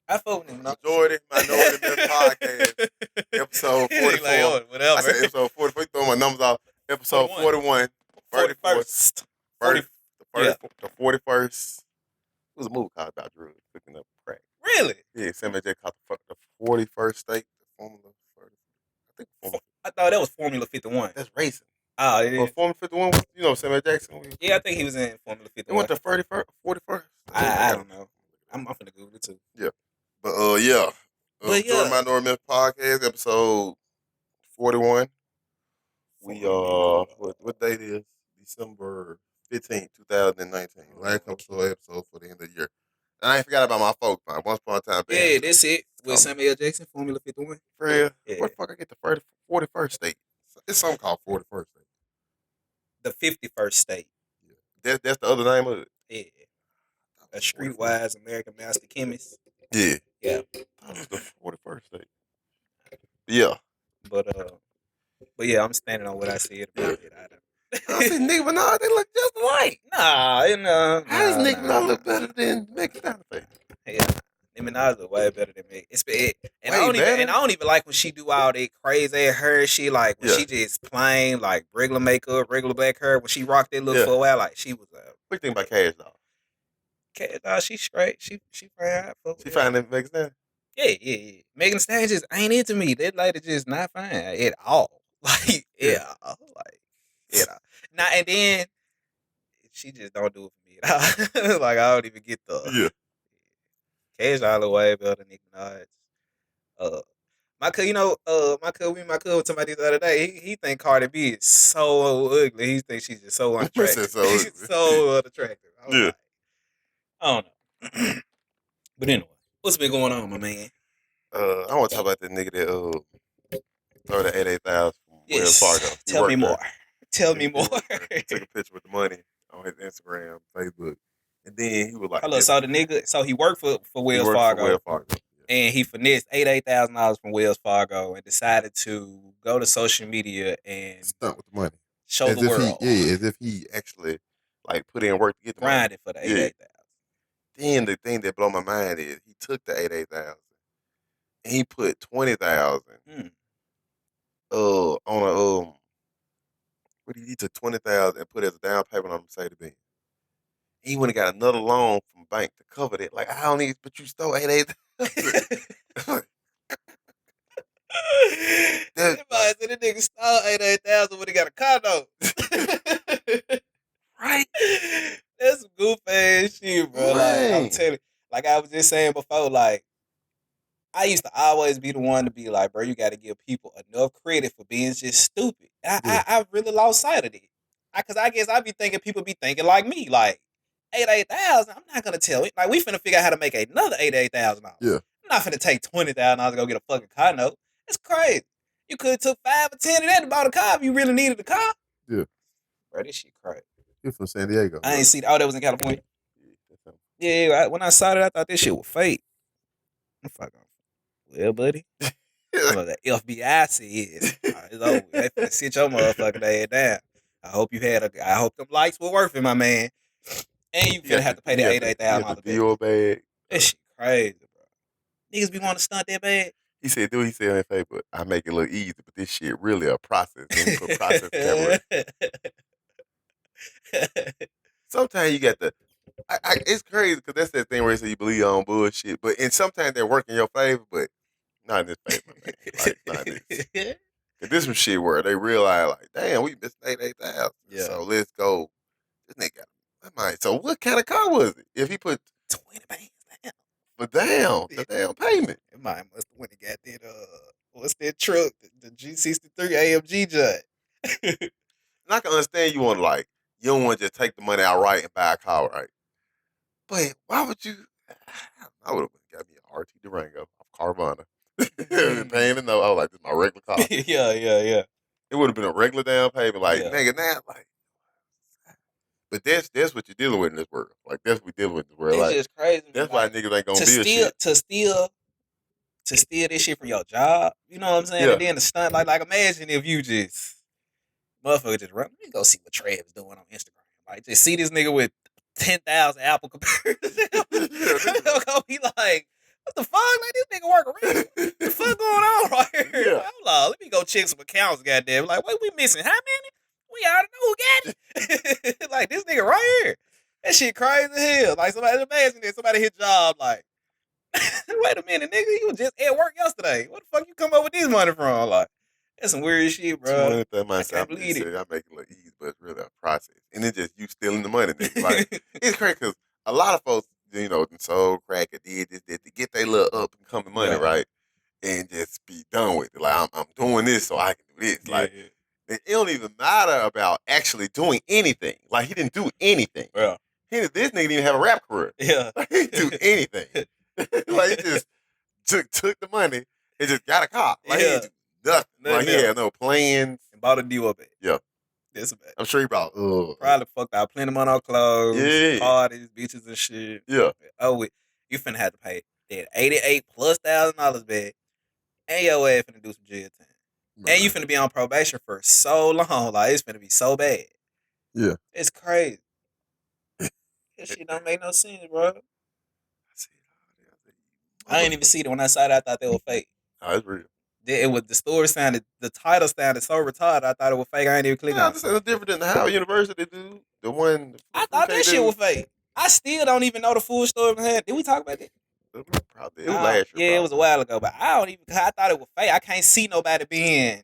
I fuck with him. No. Majority Minority Myth Podcast, episode He like, 44. oh, I whatever. said episode 44. You throw my numbers off. Episode 41. 34th. 41st. 40. Yeah. The 41st. It was a movie called about drugs, picking up crack. Really? Yeah, Samuel J. called the 41st state. The Formula 30. I think Formula. I thought that was Formula 51. That's racing. Oh, yeah. Well, Formula 51 was, Samuel Jackson. Yeah, I think he was in Formula It 51. went to 41st. I don't know. I'm finna Google it too. Yeah. But, yeah. Jordan Minority Myth Podcast, episode 41. We, what date is? December 15th, 2019. Last episode for the end of the year. And I ain't forgot about my folks, man. Once upon a time. Yeah, that's it. With Samuel Jackson, Formula 51. For real? Yeah. Where the fuck I get the 41st state? It's something called 41st state. The 51st state. Yeah. That's the other name of it? Yeah. A streetwise American master chemist. Yeah. Yeah. That was the 41st state. Yeah. But yeah, I'm standing on what I said about it. I see Nicki Minaj, they look just alike. Nah. How does Nicki Minaj look better than Megan Thee Stallion? Yeah. Nicki Minaj look way better than me. I don't even like when she do all that crazy hair shit. Like when she just plain like regular makeup, regular black hair. When she rocked that look for a while, like she was. What do you think about Cash Doll? Cash Doll, she straight. She fine. She fine than Megan Thee Stallion? Yeah. Megan Thee Stallion just ain't into me. That lady just not fine at all. Like Now and then she just don't do it for me. Like I don't even get the Cash Doll way better than Nicki Minaj. My cousin was talking about this the other day. He think Cardi B is so ugly. He thinks she's just so unattractive. She's so unattractive. I don't know. But anyway, what's been going on, my man? I want to talk about the nigga that throw the 88,000 from Wells Fargo. Tell me more. Tell me more. He took a picture with the money on his Instagram, Facebook, and then he was like, "Hello, so the nigga, so he worked for Wells Fargo, and he finessed $88,000 from Wells Fargo and decided to go to social media and stunt with the money, show the world, as if he actually like put in work to get the money. Grinded for the 88,000. Then the thing that blew my mind is he took the 88,000 and he put 20,000 on a what he took 20,000 and put it as a down payment on Mercedes Benz. He went and got another loan from bank to cover that. Like I don't need, but you stole 88,000. The nigga stole 88,000 when he got a condo. Right? That's some goof ass shit, bro. Right. Like, I'm telling you, like I was just saying before, like I used to always be the one to be like, bro, you got to give people enough credit for being just stupid. I really lost sight of it. Because I guess I be thinking people be thinking like me, like 88,000. I'm not gonna tell it. Like we finna figure out how to make another $88,000. Yeah. I'm not finna take $20,000 to go get a fucking car note. That's crazy. You could have took 5 or 10 of that and bought a car if you really needed a car. Yeah. Bro, this shit crazy. You're from San Diego. I ain't see that. Oh, that was in California. Yeah. When I saw that, I thought this shit was fake. I'm fucking. Well, buddy. Well, the FBI says it's over. They finna sit your motherfucking ass down. I hope them lights were worth it, my man. And you finna have to pay that $88,000 bag. That shit crazy, bro. Niggas be wanting to stunt that bad. He said, "Do he said on that paper? I make it look easy, but this shit really a process. Then you put process camera." Sometimes you got the. It's crazy because that's that thing where you say you believe on bullshit, and sometimes they're working in your favor, but not in this favor, man. Like, not this. Cause this some shit where they realize, like, damn, we missed 88,000. Yeah. So let's go. This nigga, so what kind of car was it? If he put 20 bands down, but damn, the damn payment. It must have went and got that. What's that truck? The G63 AMG jet. And I can understand you want to you don't want to just take the money outright and buy a car, right? But why would you? I would have got me an RT Durango off Carvana. Paying it, no, I was like, this is my regular car. Yeah. It would have been a regular down payment, nigga, now, But that's what you're dealing with in this world. Like that's what we're dealing with in this world. It's just crazy. That's why niggas ain't gonna be shit. To steal this shit from your job. You know what I'm saying? Yeah. And then the stunt, like imagine if you just motherfucker just run. Let me go see what Travis doing on Instagram. Like just see this nigga with 10,000 Apple computers. They'll go be like, What the fuck? Like, this nigga working real. What the fuck going on right here? Yeah. Like, hold on, let me go check some accounts, goddamn. Like, what we missing? How many? We already know who got it. Like, this nigga right here. That shit crazy as hell. Like, somebody imagine that somebody hit job, like, wait a minute, nigga, you was just at work yesterday. What the fuck you come up with this money from? Like, that's some weird shit, bro. I can't believe it. I make it look easy, but it's really a process. And it's just you stealing the money, nigga. Like, it's crazy because a lot of folks, you know, sold crack or did this, to get their little up and coming money, right? And just be done with it. Like, I'm doing this so I can do this. Like, it don't even matter about actually doing anything. Like, he didn't do anything. Yeah. This nigga didn't even have a rap career. Yeah. Like, he didn't do anything. Like, he just took the money and just got a car. Like, he didn't do nothing. Like, he had no plans. And bought a deal up it. Yeah. That's bad. I'm sure he bought. Probably fucked out plenty of money on clothes, parties, bitches and shit. Yeah. Oh, you finna have to pay that $88,000+ back, and your ass finna do some jail time. And you finna be on probation for so long. Like, it's finna be so bad. Yeah. It's crazy. That shit don't make no sense, bro. I ain't even see it when I saw it. I thought they were fake. Oh, it's real. The title sounded so retarded. I thought it was fake. I ain't even click on it. This is different than the Howard University dude. The one. I thought that shit was fake. I still don't even know the full story behind it. Did we talk about that? Probably. It was last year. Yeah, it was a while ago, but I don't even. I thought it was fake. I can't see nobody being.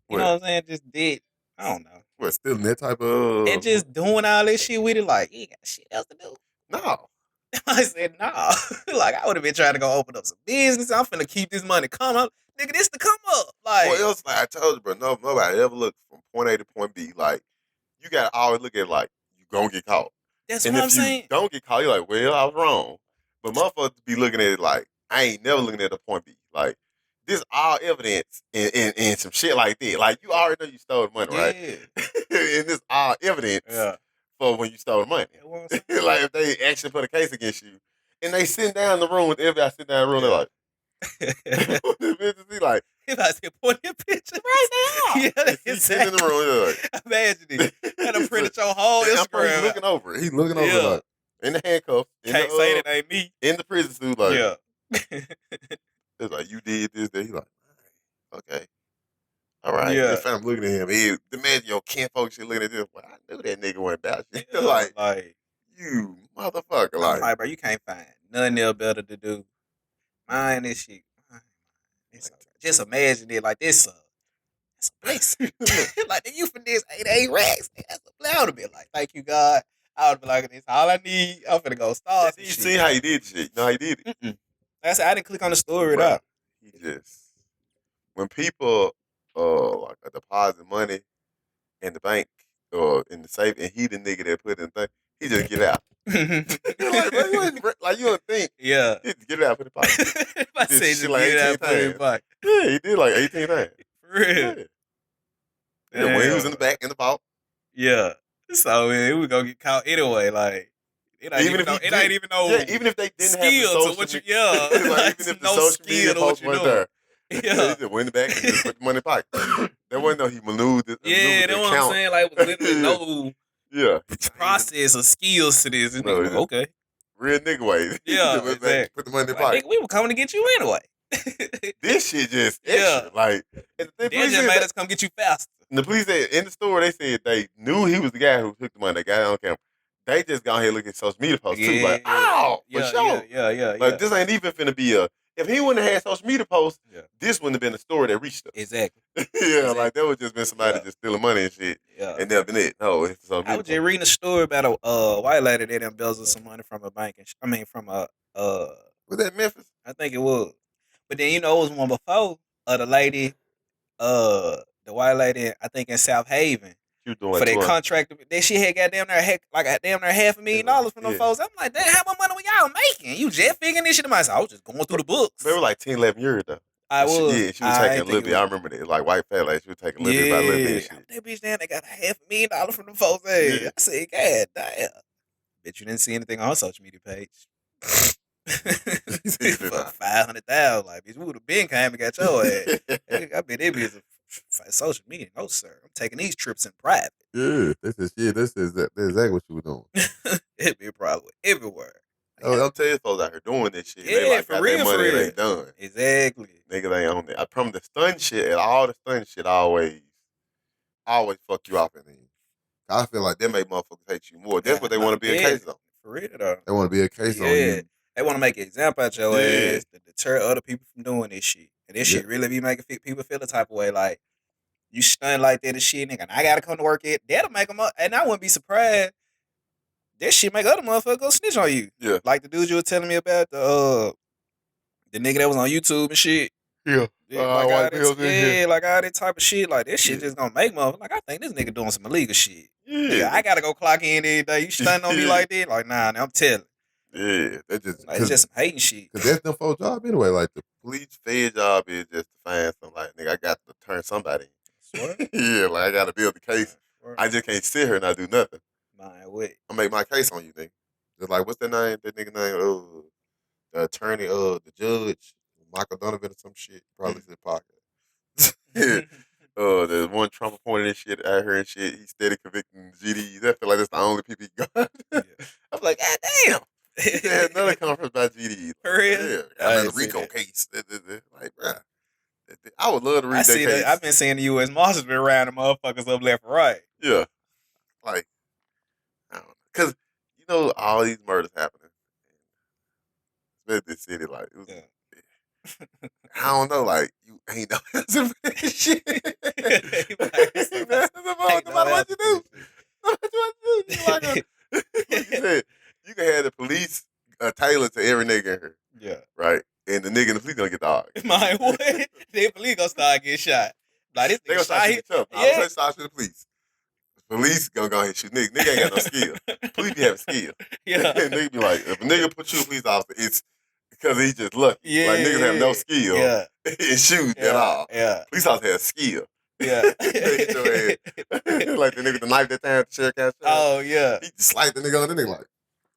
You know what I'm saying? Just did. I don't know. What, still in that type of. And just doing all this shit with it, like, you ain't got shit else to do. No. I said, nah. Like, I would have been trying to go open up some business. I'm finna keep this money come up. Nigga, this the come up. Like, well, else, like I told you, bro, nobody ever look from point A to point B. Like, you got to always look at, like, you gonna get caught. That's and what I'm saying. If you don't get caught, you're like, well, I was wrong. But motherfuckers be looking at it like, I ain't never looking at the point B. Like, this all evidence and some shit like that. Like, you already know you stole the money, right? And this all evidence for when you stole the money. Like, if they actually put a case against you, and they sit down in the room with everybody sitting down in the room, they're like, the bitches be like, if I said point your picture right now. Yeah, he's sitting in the room, like, imagine it. And I printed your whole Instagram. He's looking over. He's looking over, like, in the handcuffs. Can't say that ain't me. In the prison suit, like, it's like, you did this, that. He's like, okay. All right. Yeah. I'm looking at him. Imagine your kinfolk shit looking at this. Well, I knew that nigga wasn't about shit. Like, you motherfucker. Like, bro, you can't find nothing else better to do. Mind this shit. Just imagine it like this. It's a blessing. Like, you for this 88 racks. That's a blow to me. Like, thank you, God. I would be like, this all I need. I'm finna go start. You see how he did shit? You know how he did it? That's I didn't click on the story at all. He just, when people like deposit money in the bank or in the safe, and he the nigga that put in the thing, he just get out. Like, you don't think. Yeah. He just get it out, put it in the pocket. I say just like get it out, put it in the pocket. Yeah, he did like 18 times. For real. Yeah, when he was in the back, in the vault. Yeah. So we gonna get caught anyway. Like, it ain't even no even if they didn't skill have the to what you like, even if the social media post wasn't there. Yeah. He just went in the back and just put the money in the pocket. There wasn't no he maneuvered. Yeah, that's what I'm saying. Like, was literally no process or skills to this. No, okay. Real nigga way. Yeah, exactly. Put the money in the pocket. Nigga, we were coming to get you anyway. This shit just extra. Like, they just made us come get you faster. And the police said in the store, they said they knew he was the guy who took the money. They got it on camera. They just gone here looking at social media posts too. Like, for sure. Yeah. Like, this ain't even finna be if he wouldn't have had social media posts, this wouldn't have been a story that reached us. Exactly. Like, that would just been somebody just stealing money and shit. Yeah. And that been it. No, it's social media. I was just reading a story about a white lady that embezzled some money from a bank. From a was that Memphis? I think it was. But then, it was one before the lady, the white lady, I think in South Haven. She was doing for that contract. That shit had goddamn near $500,000 from them folks. I'm like, damn, how much money were y'all making? You just figuring this shit to myself. I was just going through the books. They were like 10, 11 years though. She was taking a little bit. I remember that. Like, white fat lady, she was taking a little bit by little bit. Shit. That bitch down, they got $500,000 from them folks. Hey. Yeah. I said, God damn. Bet you didn't see anything on her social media page. For $500,000, like, bitch, we would have been came and got your ass. I bet that bitch social media. No, sir. I'm taking these trips in private. Yeah, that's exactly what you were doing. It be probably everywhere. I'm telling you, folks out here doing this shit. Yeah, They like for got real, that for money and real. they done. Exactly. Niggas ain't on it. I promise the stun shit and all the stun shit always fuck you off in the end. I feel like they make motherfuckers hate you more. That's what they want to be a case of. For real though. They want to be a case on Yeah. you. They want to make an example out your ass to deter other people from doing this shit. And this shit really be making people feel the type of way like you stunned like that and shit, nigga. And I gotta come to work it. That'll make them up. And I wouldn't be surprised. That shit make other motherfuckers go snitch on you. Yeah. Like the dude you were telling me about, the nigga that was on YouTube and shit. Yeah. Like all that, like all that type of shit. Like this shit just gonna make motherfuckers. Like I think this nigga doing some illegal shit. Yeah. Nigga, I gotta go clock in every day. You stunning on me like that? Like nah, I'm telling. Yeah, that just Like, it's just some hating shit. Cause that's them folks' job anyway. Like the police fed job is just to find something. Like nigga, I got to turn somebody. Yeah, like I gotta build the case. I just can't sit here and not do nothing. Man, wait. I make my case on you, nigga. Just like what's that name? That nigga name? The attorney, the judge, Michael Donovan or some shit. Probably said podcast. Yeah. The one Trump appointed and shit out here and shit. He's steady convicting GDs. I feel like that's the only people he got. I'm like, God damn. He had another conference about GDs. For real? Yeah. Another RICO case. Like, bruh. I would love to read that case. I've been seeing the U.S. Marshals been rounding motherfuckers up left and right. Yeah. Like, I don't know. Because, you know, all these murders happening. Especially this city, like, it was, I don't know, like, you ain't no answer for that shit. No matter what you do. No matter what you do. Like you said, you can have the police tailored to every nigga in here. Yeah. Right? And the nigga in the police gonna get the arc. My what? The police gonna start getting shot. Like this nigga shot each other. I'm gonna start to the police. Police gonna go ahead and shoot nigga. Nigga ain't got no skill. Police be having skill. Yeah. And nigga be like, if a nigga put you a police officer, it's because he's just lucky. Yeah. Like niggas have no skill in shooting at all. Yeah. Police officer has skill. Yeah. Like the nigga with the knife that time at the sheriff got shot. Oh yeah. He just sliced the nigga on the nigga like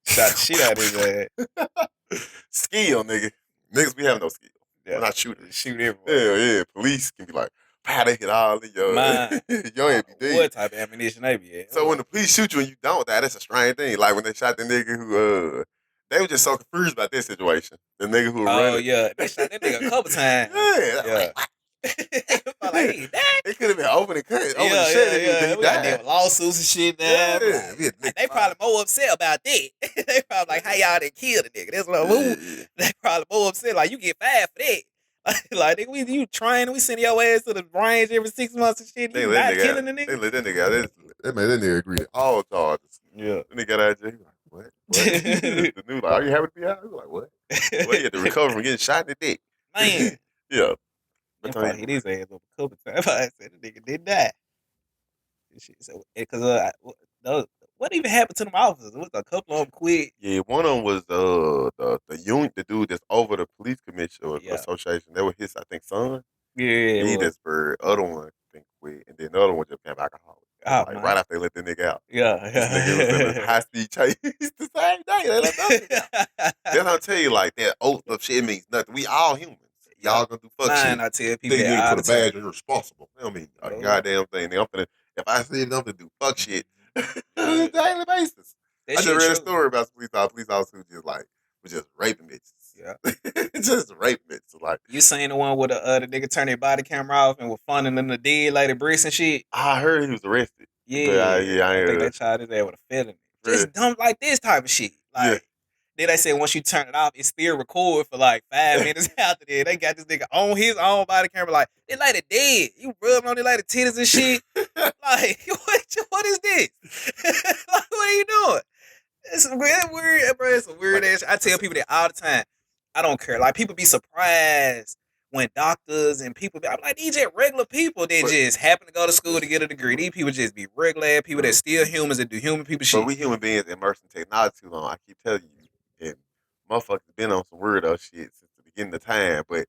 shot the shit out of his ass. Skill, nigga. Niggas be having no skill. Yeah. We're not shooters. Shoot everywhere. Yeah. Police can be like, wow, they hit all in your ass be dead. What type of ammunition they be at? So when the police shoot you and you don't die, that's a strange thing. Like when they shot the nigga who they were just so confused about this situation. The nigga who running. Oh yeah. They shot that nigga a couple times. Yeah. Like, they could have been over the cut. Over the shit. Yeah. We got them lawsuits and shit now. Yeah. They probably more upset about that. They probably like, how y'all done killed the nigga? That's what I'm They probably more upset. Like, you get fired for that. Like, nigga, you trying, we send your ass to the range every 6 months and shit. You not killing the nigga. They let that nigga out. They made that nigga agree to all charges. Yeah. Then they got out of jail. He like, what? The dude like, are you happy to be out? He like, what? Well, he had to recover from getting shot in the dick. Man. Yeah. If I hit his ass up a couple times, I said the nigga did die. So, because what even happened to them officers? It was a couple of them quit. Yeah, one of them was the union, the dude that's over the police commission or association. That was his, I think, son. Yeah, he that's for other one, I think, quit, and then the other one just became alcoholic. Like right after they let the nigga out. Yeah. This nigga was in a high speed chase the same day. They let that nigga out. Then I'll tell you, like, that oath of shit means nothing. We all humans. Y'all gonna do fuck shit. I tell people you need to put a badge, you're responsible. You know what I mean? A goddamn thing. If I see them to do fuck shit on a daily basis. I just read a story about police officers who just like was just raping bitches. Yeah. Just raping bitches. Like, you seen the one with the nigga turn their body camera off and was funding them the dead lady bricks and shit? I heard he was arrested. Yeah. I think they tried his ass with a felony. Just dumb like this type of shit. Like, then they said once you turn it off, it still record for like 5 minutes after that. They got this nigga on his own body camera like, they lady dead. You rubbing on the lady titties and shit. Like, what is this? Like, what are you doing? It's weird, bro. It's a weird ass. I tell people that all the time. I don't care. Like, people be surprised when doctors and people be, I'm like, these just regular people that just happen to go to school to get a degree. These people just be regular people that still humans that do human people shit. But we human beings immersed in technology too long. I keep telling you. And motherfuckers been on some weirdo shit since the beginning of time, but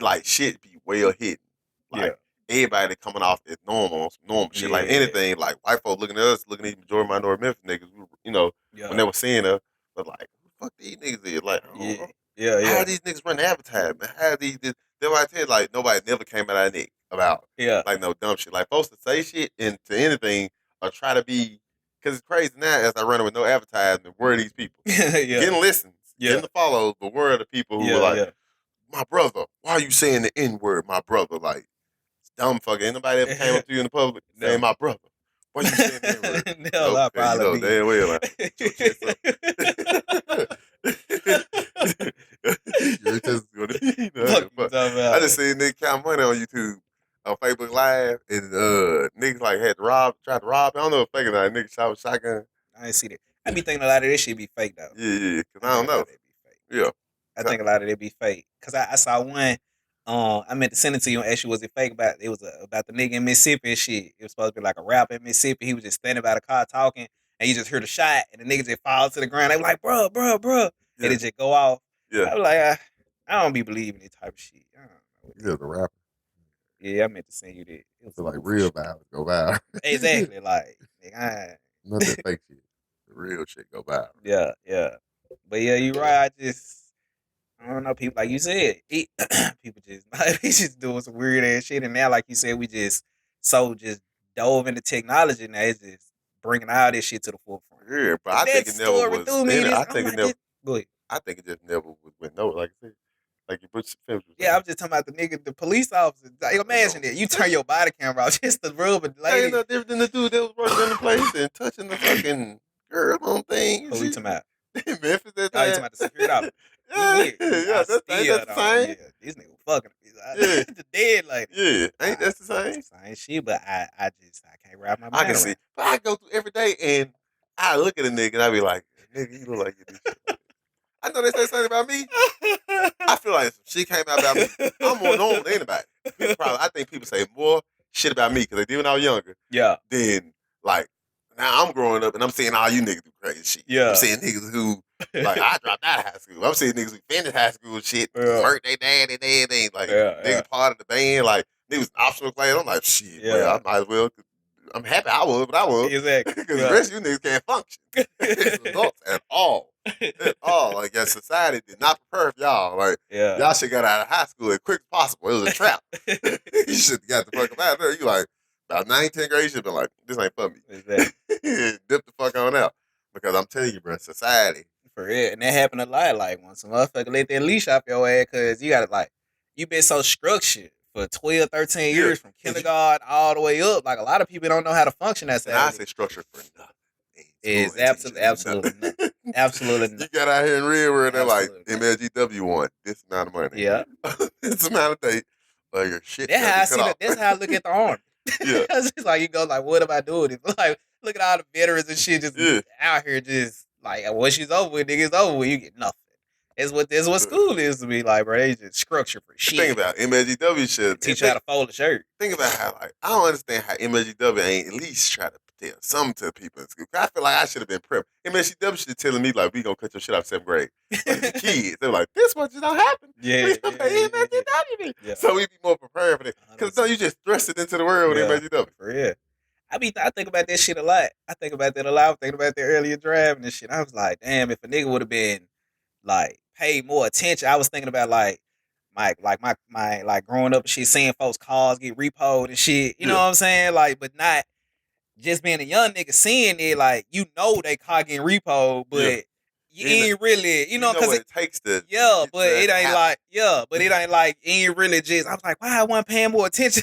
like shit be well hidden. Like everybody coming off as normal, some normal shit. Like anything, like white folks looking at us, looking at majority minority Memphis niggas, you know, when they were seeing us, but like, fuck these niggas is like, how these niggas run advertisement? How these? That's why I tell you, like, nobody never came out of Nick about like no dumb shit. Like, folks to say shit into anything or try to be. Because it's crazy now as I run with no advertisement, where are these people? Getting listens. getting the follows, but where are the people who were like, yeah. my brother, why are you saying the N word, my brother? Like, dumb fucker. Anybody ever came up to you in the public saying, Never. my brother? Why you saying the N word? Never, I Because you know probably damn well, like, get your chest up. Your chest is going to be, you know, Fuck you but talking I about? just seen niggas count money on YouTube, on Facebook Live, and niggas like had tried to rob. I don't know if faking that nigga shot with shotgun. I ain't see that. I be thinking a lot of this shit be fake though. Yeah, because I I think don't a lot know. of it be fake. Yeah. I think a lot of it be fake. Cause I saw one. I meant to send it to you and ask you was it fake about it was about the nigga in Mississippi and shit. It was supposed to be like a rapper in Mississippi. He was just standing by the car talking, and you just heard a shot, and the nigga just falls to the ground. They were like, bro, and Yeah. it just go off. Yeah. I was like, I don't be believing this type of shit. I don't know what Yeah, the rapper. Yeah, I meant to send you that. It was So like goofy real shit. violence go viral. Exactly, like nigga, Not that fake shit. The real shit go viral. yeah. But yeah, you right. I don't know. People like you said, people just we just doing some weird ass shit, and now like you said, we just just dove into technology. Now it's just bringing all this shit to the forefront. Yeah, but And I that think it never story was. threw me. I I'm think it like, never. go ahead. I think it just never went no. Like I said, like you put films. Yeah, I'm just talking about the nigga, the police officer. Like, imagine it. You turn your body camera off just to rub a That ain't lady. no different than the dude that was working in the place and touching the fucking girl on thing and Who you shit. talking about? In Memphis that Oh, you talking time. about the security officer? Yeah, I yeah, ain't still that the don't. same? Yeah, this nigga fucking Yeah, the dead lady. yeah, ain't that the That's same? the same shit, but I can't wrap my I can mind see, around. but I go through every day and I look at a nigga and I be like, nigga, you look like you do shit like this. I know they say something about me. I feel like if some shit came out about me, I'm more normal than anybody. I think people say more shit about me because they did when I was younger. Yeah, Then like now I'm growing up and I'm seeing all you niggas do crazy shit. I'm yeah, seeing niggas who like I dropped out of high school. I'm seeing niggas who finished high school and shit, yeah, murdered their dad and everything. Like yeah, nigga part of the band, like niggas optional class. I'm like shit. Well, yeah. I might as well. I'm happy I was, but I was Exactly. because the Yeah. rest of you niggas can't function as adults at all. At all. Like that society did not prepare for y'all. Like Yeah. y'all should got out of high school as quick as possible. It was a trap. You should have got the fuck out of there. You like about 9, 10 grade, you should have been like, this ain't for me. Exactly. Dip the fuck on out. Because I'm telling you, bro, society. For real. And that happened a lot. Like, when some motherfucker let that leash off your ass, because you got to, like, you been so structured for 12, 13 Yeah. years from kindergarten all the way up. Like, a lot of people don't know how to function And outside I of say it. structure for nothing. Is absolutely nothing. Absolutely You nothing. got out here in real world, they're like, Absolutely nothing. MLGW won this amount of money. Yeah. This amount of day. Like your shit That's gotta how be I cut see off. that. That's how I look at the army. Yeah. It's just like you go like, what am I doing? It's like, look at all the veterans and shit just Yeah. out here, just like once she's over with, nigga, it's over with. You get nothing. That's what school is to me. Like, bro, they just structure for shit. Think about it, MLGW should Teach you how to fold a shirt. think about how like I don't understand how MLGW ain't at least try to tell something to people in school. I feel like I should have been prepped. MLGW should have telling me like we gonna cut your shit off 7th grade. Like the kids, they're like, this much just don't happen. Yeah, We gonna pay MLGW. yeah. So we be more prepared for that. Because no, you just thrust it into the world with MLGW. For real. I think about that shit a lot. I think about that a lot. I was thinking about that earlier driving and shit. I was like, damn, if a nigga would have been like paid more attention. I was thinking about like my like growing up and shit, seeing folks' cars get repoed and shit. You know what I'm saying? Like, but not just being a young nigga seeing it, like, you know they car getting repoed, but you ain't really, you know, what it takes to but it ain't like, but it ain't like, ain't really just, I was like, why I wasn't paying more attention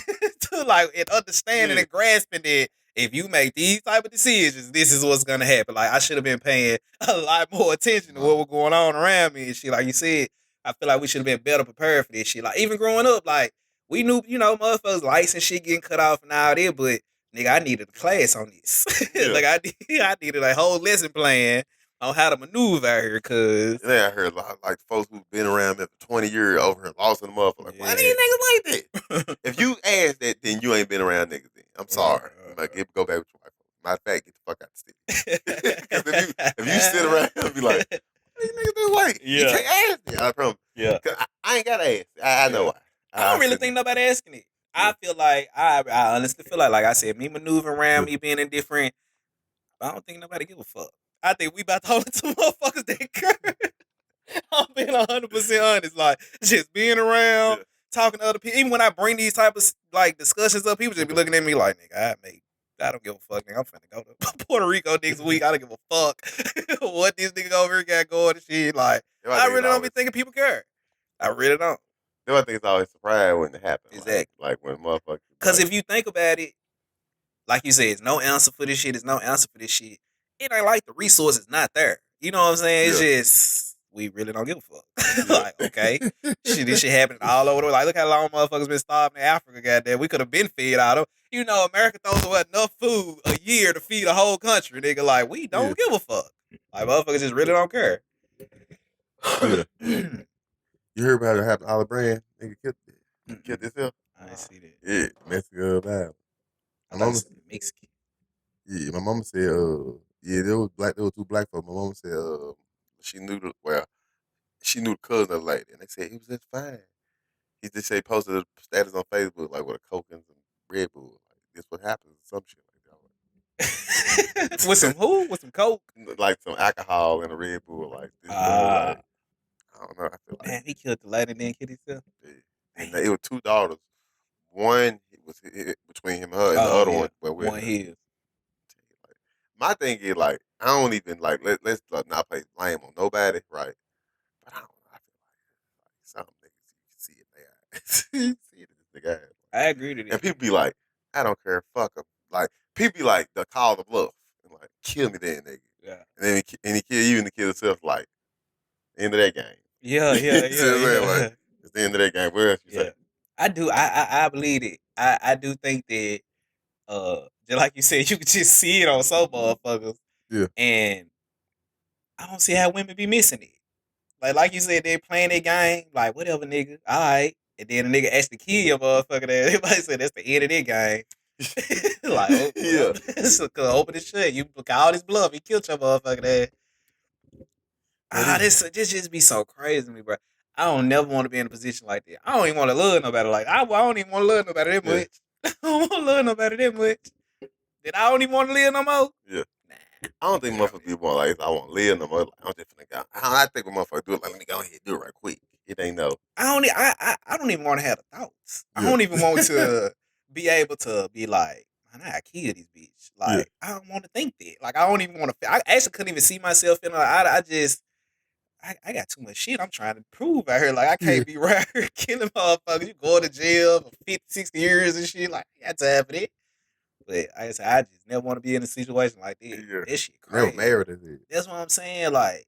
to, like, and understanding and grasping that if you make these type of decisions, this is what's gonna happen. Like, I should have been paying a lot more attention to what was going on around me and shit. Like you said, I feel like we should have been better prepared for this shit. Like, even growing up, like, we knew, you know, motherfuckers' lights and shit getting cut off and all that, but nigga, I needed a class on this. Like, I needed a whole lesson plan on how to maneuver out here, cause I heard a lot like folks who've been around me for 20 years over here lost in the motherfucker. Like, why these niggas like that? If you ask that, then you ain't been around niggas then. I'm sorry. Like, go back with your wife. Matter of fact, get the fuck out the city. Because if you sit around and be like, what these niggas do like? You can't ask me. I promise. Yeah. Cause I ain't gotta ask. I know why. I don't really think nobody asking it. I feel like I honestly feel like I said, me maneuvering around, me being in different. I don't think nobody give a fuck. I think we about the only two motherfuckers that care. I'm being 100% honest. Like, just being around, talking to other people. Even when I bring these type of like discussions up, people just be looking at me like, nigga, I make I don't give a fuck, nigga. I'm finna go to Puerto Rico next week. I don't give a fuck what this nigga over here got going and shit. Like, I really don't be thinking people care. I really don't. That's why I think it's always surprised when it happens. Exactly. Like when motherfuckers. Because if you think about it, like you said, it's no answer for this shit. It's no answer for this shit. It ain't like the resources not there. You know what I'm saying? It's just we really don't give a fuck. Like, okay, this shit happening all over the world. Like, look how long motherfuckers been starving in Africa. Goddamn, we could have been fed out of. You know, America throws away enough food a year to feed a whole country. Nigga, like we don't give a fuck. Like motherfuckers just really don't care. You heard about it happened? Olive Brand nigga killed himself. I didn't see that. Yeah, Mexico bad. I thought it was Mexican. Yeah, my mama said, there was two black folks. My mama said, she knew the cousin of the lady, and they said he was just fine. He just said posted a status on Facebook like with a Coke and some Red Bull. Like this what happens, some shit like that. With some who? With some Coke? Like some alcohol and a Red Bull. Like this. Like, I don't know. I feel like man, he killed the lady and then killed himself. Yeah. And it was two daughters. One was between him and her, and the other one. One his. My thing is like I don't even like let's not play blame on nobody, right? But I don't know. I feel like some niggas you can see it in their eyes. You see it in this nigga eyes. I agree to that. And people be like, I don't care, fuck him. Like people be like, the call the bluff and like kill me then, nigga. Yeah. And then he kill you and he kill himself like end of that game. Yeah. Like, it's the end of that game. What else you say? I do. I believe it. I do think that just like you said, you could just see it on some motherfuckers. Yeah. And I don't see how women be missing it. Like you said, they playing their game, like whatever, nigga. All right. And then the nigga actually kill your motherfucker. Everybody said that's the end of their game. Like, oh, well, yeah. Open the shit. You call this bluff. He killed your motherfucker ass. This just be so crazy to me, bro. I don't never want to be in a position like that. I don't even want to love nobody like I don't even want to love nobody that much. I don't want to love nobody that much. Then I don't even want to live no more. Yeah. Nah. I don't think motherfuckers be more like I want to live no more. Like, I'm just finna go. I think when motherfuckers do it, like let me go ahead and do it right quick. It ain't no. I don't even want to have the thoughts. Yeah. I don't even want to be able to be like, man, I kill this bitch. Like I don't want to think that. Like I don't even want to. I actually couldn't even see myself in. I got too much shit I'm trying to prove out here. Like, I can't be right here killing motherfuckers. You go to jail for 50, 60 years and shit. Like, I got time for that. But I just never want to be in a situation like that. Yeah. That shit crazy. Never married it. That's what I'm saying. Like,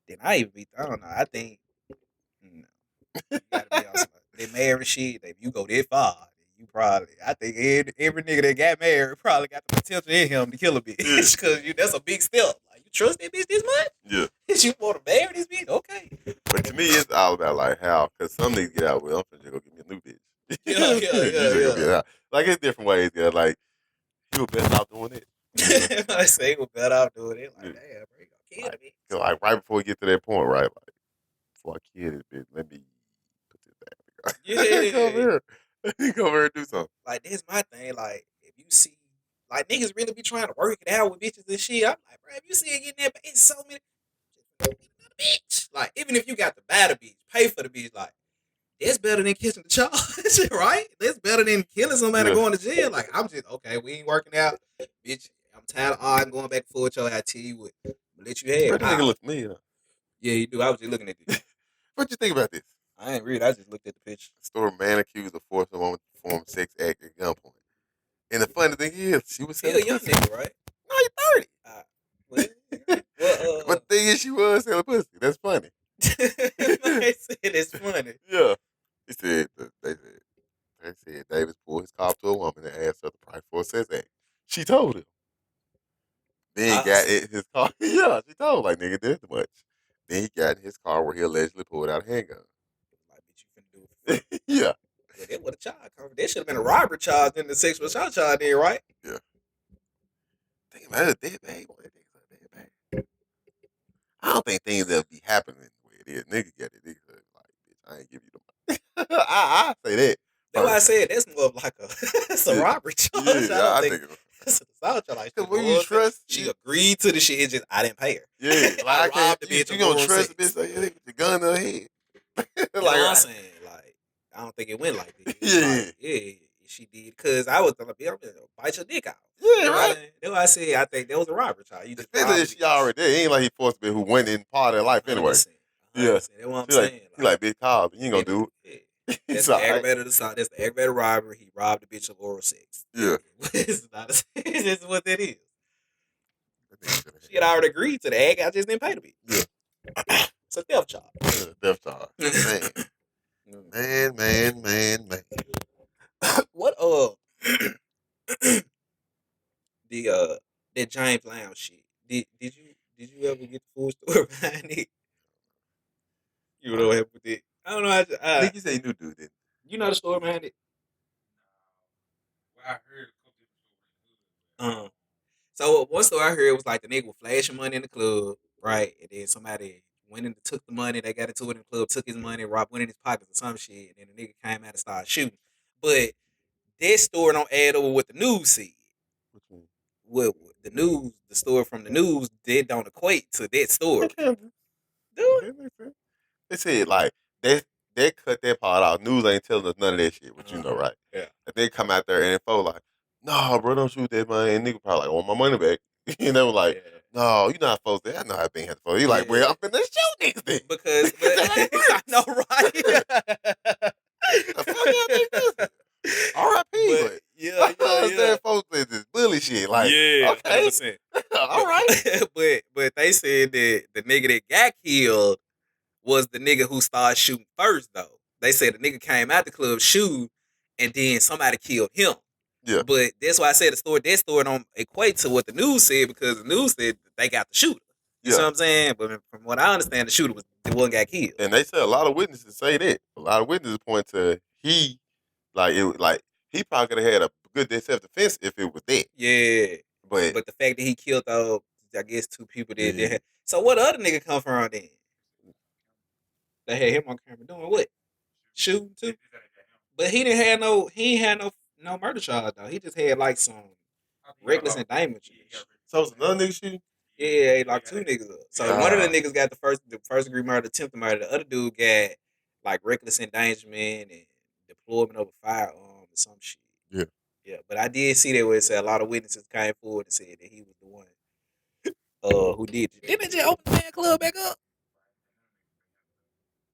then I even be, I don't know. I think, you gotta be on some, they married shit. If you go that far, you probably, I think every nigga that got married probably got the potential in him to kill a bitch. Because that's a big step. Trust that bitch this much? Yeah. You want to marry this bitch? Okay. But to me, it's all about like how, because some niggas get out with, I'm finna just go get me a new bitch. Yeah. Like it's different ways. Yeah, like you were better off doing it. I say you were better off doing it. Like damn, bro, you gonna kill me. Like right before we get to that point, right? Like before I kill this bitch, let me put this down. Yeah. Come here. Let me go over here and do something. Like that's my thing. Like if you see. Like, niggas really be trying to work it out with bitches and shit. I'm like, bro, if you see it getting that, it's so many. Bitch. Like, even if you got to buy the bitch, pay for the bitch, like, that's better than kissing the child, right? That's better than killing somebody going to jail. Like, I'm just, okay, we ain't working out. Bitch, I'm tired of arguing, going back and forth with your IT with. Let you have. That nigga look at me, Yeah, you do. I was just looking at this. What you think about this? I ain't read. I just looked at the picture. Story man accused of forcing a woman to perform sex act at gunpoint. And the funny thing is, she was still a young nigga, right? No, you're 30. But the thing is, she was selling pussy. That's funny. They said it's funny. Yeah. He said, they said Davis pulled his car up to a woman and asked her the price for a sex act. She told him. Then he got in his car. Yeah, she told like, nigga, that's too much. Then he got in his car where he allegedly pulled out a handgun. Like, bitch, you finna do it. Yeah. Yeah, that would a child come. That should have been a robbery charge than the sexual assault charge there, right? Yeah. Think about it, they bad. I don't think things will be happening the way it is. Niggas get it. Niggas like, bitch, I ain't give you the money. I say that. That's why I said that's more of like it's a robbery charge. Yeah, I think it's an assault charge. Like, when you trust, she agreed to the shit. It's just I didn't pay her. Yeah, like I robbed the bitch. You gonna trust the bitch? Like, yeah, the gun in her head. Like I'm saying, like I don't think it went like that. Yeah, like, yeah. she did because I was gonna bite your dick out. Yeah, right. That's why I said I think that was a robbery child. You just Especially robbed if the she already there. It ain't like he forced to be who went in part of their life hundred anyway. percent, Yeah. 100%. That's what I'm She like saying. he like big cars. You ain't gonna do it. it. That's It's the all right. aggravated assault. That's the aggravated robbery. He robbed a bitch of oral sex. Yeah. It's not. It's just what that is. That nigga shoulda She had already agreed to the ag. I just didn't pay the bitch. Yeah. It's a theft charge. Death charge. Man. What the that James Lounge shit. Did you ever get the full story behind it? You know what happened with it? I don't know. Nigga, you say you knew dude, didn't You know the story behind it? Well, I heard a couple different stories. So one story I heard was like the nigga was flashing money in the club, right? And then somebody went and took the money. They got into it in the club, took his money, robbed, went in his pockets or some shit. And then the nigga came out and started shooting. But that story don't add up with what the news said. you? What the news, the story from the news, that don't equate to that story. Do it? They said like they cut that part out. News ain't telling us none of that shit, but you know, right? Yeah. And they come out there and info like, no, bro, don't shoot that money. And nigga probably like, I want my money back. And they were like, Yeah. no, you're not supposed to. I know how being had to. He's like, well, I'm finna shoot niggas then. Because I know, right? The fuck y'all niggas do? R.I.P. But yeah. That folks did this bully shit. Like, yeah, okay, 100%. all right. but they said that the nigga that got killed was the nigga who started shooting first, though. They said the nigga came out the club shooting, and then somebody killed him. Yeah. But that's why I said that story don't equate to what the news said, because the news said they got the shooter. You see what I'm saying? But from what I understand, the shooter was the one got killed. And they said a lot of witnesses say that. A lot of witnesses point to he probably could have had a good day self defense if it was that. Yeah. But the fact that he killed I guess 2 people that had. So what other nigga come from then? They had him on camera doing what? Shooting too? But he ain't had no murder charge though. He just had like some reckless endangerment. So it's another nigga shooting? Yeah, like 2 niggas up. So one of the niggas got the first degree murder, attempted murder. The other dude got like reckless endangerment and deployment of a firearm or some shit. Yeah. Yeah, but I did see that where it said a lot of witnesses came forward and said that he was the one who did it. Didn't they just open the man club back up?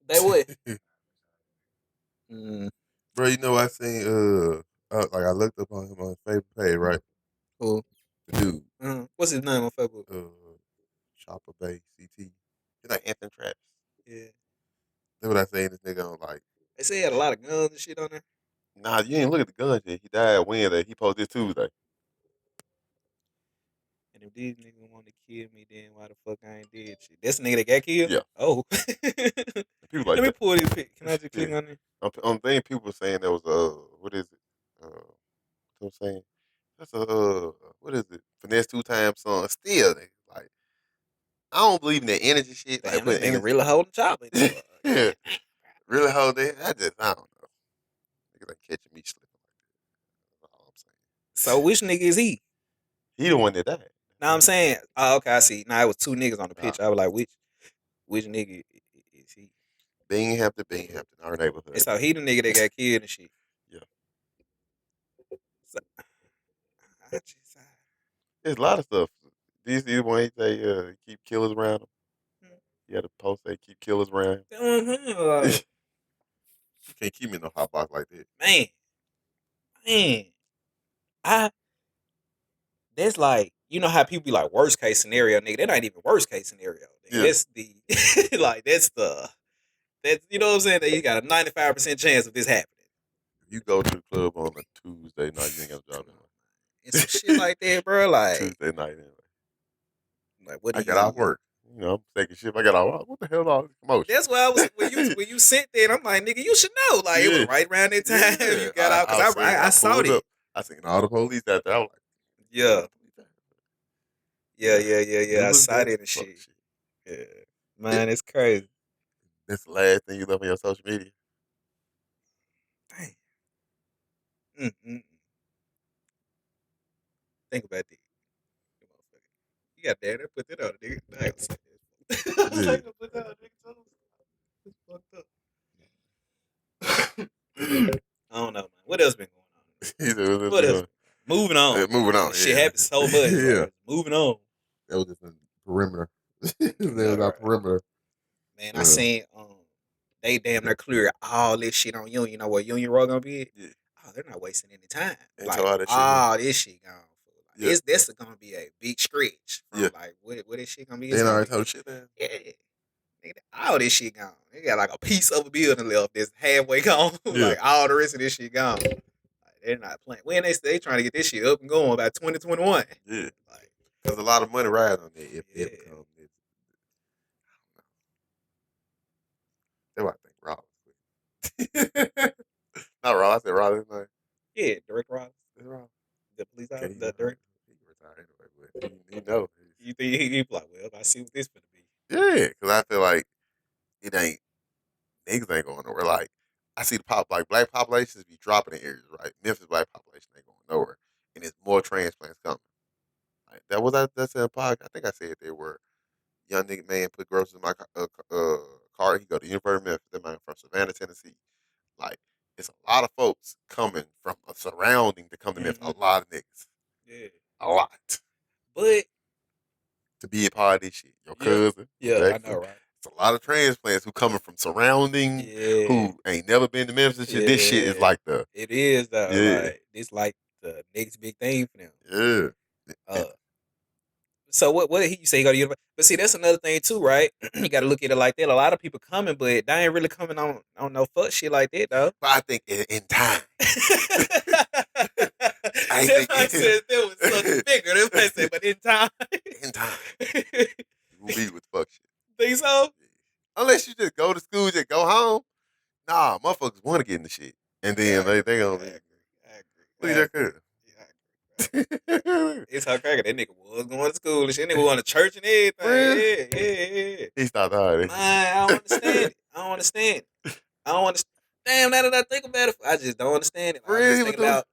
They would. Bro, you know I seen like I looked up on him on his favorite page, right? Who? The dude. What's his name on Facebook? Chopper Bay CT. He's like Anthony Travis. Yeah. That's what I seen this nigga on like. They say he had a lot of guns and shit on there. Nah, you ain't look at the guns yet. He died Wednesday. He posted this Tuesday. And if these niggas want to kill me, then why the fuck I ain't dead shit? That's the nigga that got killed? Yeah. Oh. People like Let me pull this pic. Can I just click on it? I'm thinking people were saying there was what is it? What I'm saying? That's what is it? Finesse 2 times song. Still, nigga, like I don't believe in that energy shit. Damn, Like, that nigga really holding chopper. Yeah. Really hold it. I don't know. Nigga like catching me slipping like that. That's all I'm saying. So which nigga is he? He the one that died. Now I'm saying, oh, okay, I see. Now it was 2 niggas on the picture. I was like, which nigga is he? Binghampton, our neighborhood. And so he the nigga that got killed and shit. Yeah. So, There's a lot of stuff. These the one he say keep killers around him. He had a post that keep killers around him. You can't keep me in no hot box like that. Man. That's like, you know how people be like worst case scenario, nigga. That ain't even worst case scenario. Nigga. Yeah. That's the like that's you know what I'm saying? That you got a 95% chance of this happening. You go to the club on a Tuesday night, you ain't got a job anyway. And some shit like that, bro. Like Tuesday night anyway. Like what? I got off work. You know, I'm taking shit. I got off. What the hell is all this commotion? That's why I was when you sent that. I'm like, nigga, you should know. Like it was right around that time you got out because I saw it. I seen all the police out there. I was like, yeah. I saw it and shit. Yeah, man, it's crazy. That's the last thing you left on your social media. Dang. Think about that. You got there. Put that on, nigga. I ain't gonna say that. I ain't gonna put that on, nigga. It's fucked up. I don't know, man. What else been going on? He said, What else? Moving on. moving on. Shit happens so much. Yeah. Like, moving on. That was just a perimeter. That Yeah, was our right. perimeter. Man, I seen they damn near clear all this shit on Union. You know what Union Road gonna be? Yeah. Oh, they're not wasting any time. And Like so all that shit. all this shit gone. Yeah. This is gonna be a big stretch from Yeah. like what this shit gonna be. They It's gonna already be, told shit down. yeah. Nigga, all this shit gone. They got like a piece of a building left that's halfway gone. Yeah. Like all the rest of this shit gone. Like, they're not playing. When they trying to get this shit up and going by 2021. Yeah. Like, because a lot of money rides on that if it becomes. That's why I think Rob. Not Rob. I said Rob. Isn't it? yeah, Direct Ross. It's Rob. The police Okay, officer, the direct. He retired anyway, but he know. You think he like, well, I see what this gonna be. Yeah, because I feel like it ain't niggas ain't going nowhere. Like I see the black populations be dropping in areas, right? Memphis black population ain't going nowhere, and there's more transplants coming. Like that's in a podcast. I think I said there were young nigga man put groceries in my car. He go to University of Memphis. That man from Savannah, Tennessee. Like it's a lot of folks coming from a surrounding to come to Memphis. A lot of niggas. Yeah, a lot. But to be a part of this shit. Your cousin. Yeah, Jackson. I know, right? It's a lot of transplants who coming from surrounding who ain't never been to Memphis and shit. This shit is like the It is though. Like it's like the next big thing for them. Yeah. So what you say you go to university? But see, that's another thing too, right? You got to look at it like that. A lot of people coming, but they ain't really coming on no fuck shit like that, though. But I think in time. I think I said there was something bigger. That's what I said, but in time. In time. You will be with fuck shit. Think so? Unless you just go to school, just go home. Nah, motherfuckers want to get in the shit. And then they gonna be. Look at that kid. It's her cracker. That nigga was going to school and shit. That nigga going to church and everything. Yeah. He stopped hard. Man, I don't understand it. I don't understand. Damn, now that I think about it, I just don't understand it. I just think about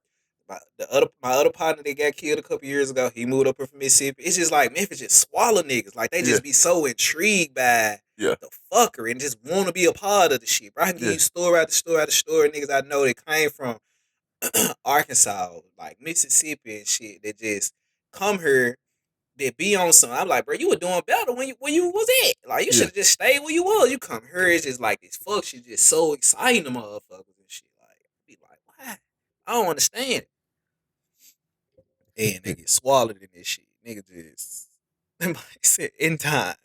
my other partner that got killed a couple years ago. He moved up here from Mississippi. It's just like Memphis just swallow niggas. Like they just be so intrigued by the fucker and just want to be a part of the shit. Bro, I can give you story after story after story. Niggas I know that came from Arkansas, like Mississippi and shit, that just come here, that be on some. I'm like, bro, you were doing better when you was at. Like you should have just stayed where you was. You come here, it's just like this fuck shit, just so exciting to motherfuckers and shit. Like, be like, why? I don't understand it. And they get swallowed in this shit. Nigga just like said, in time.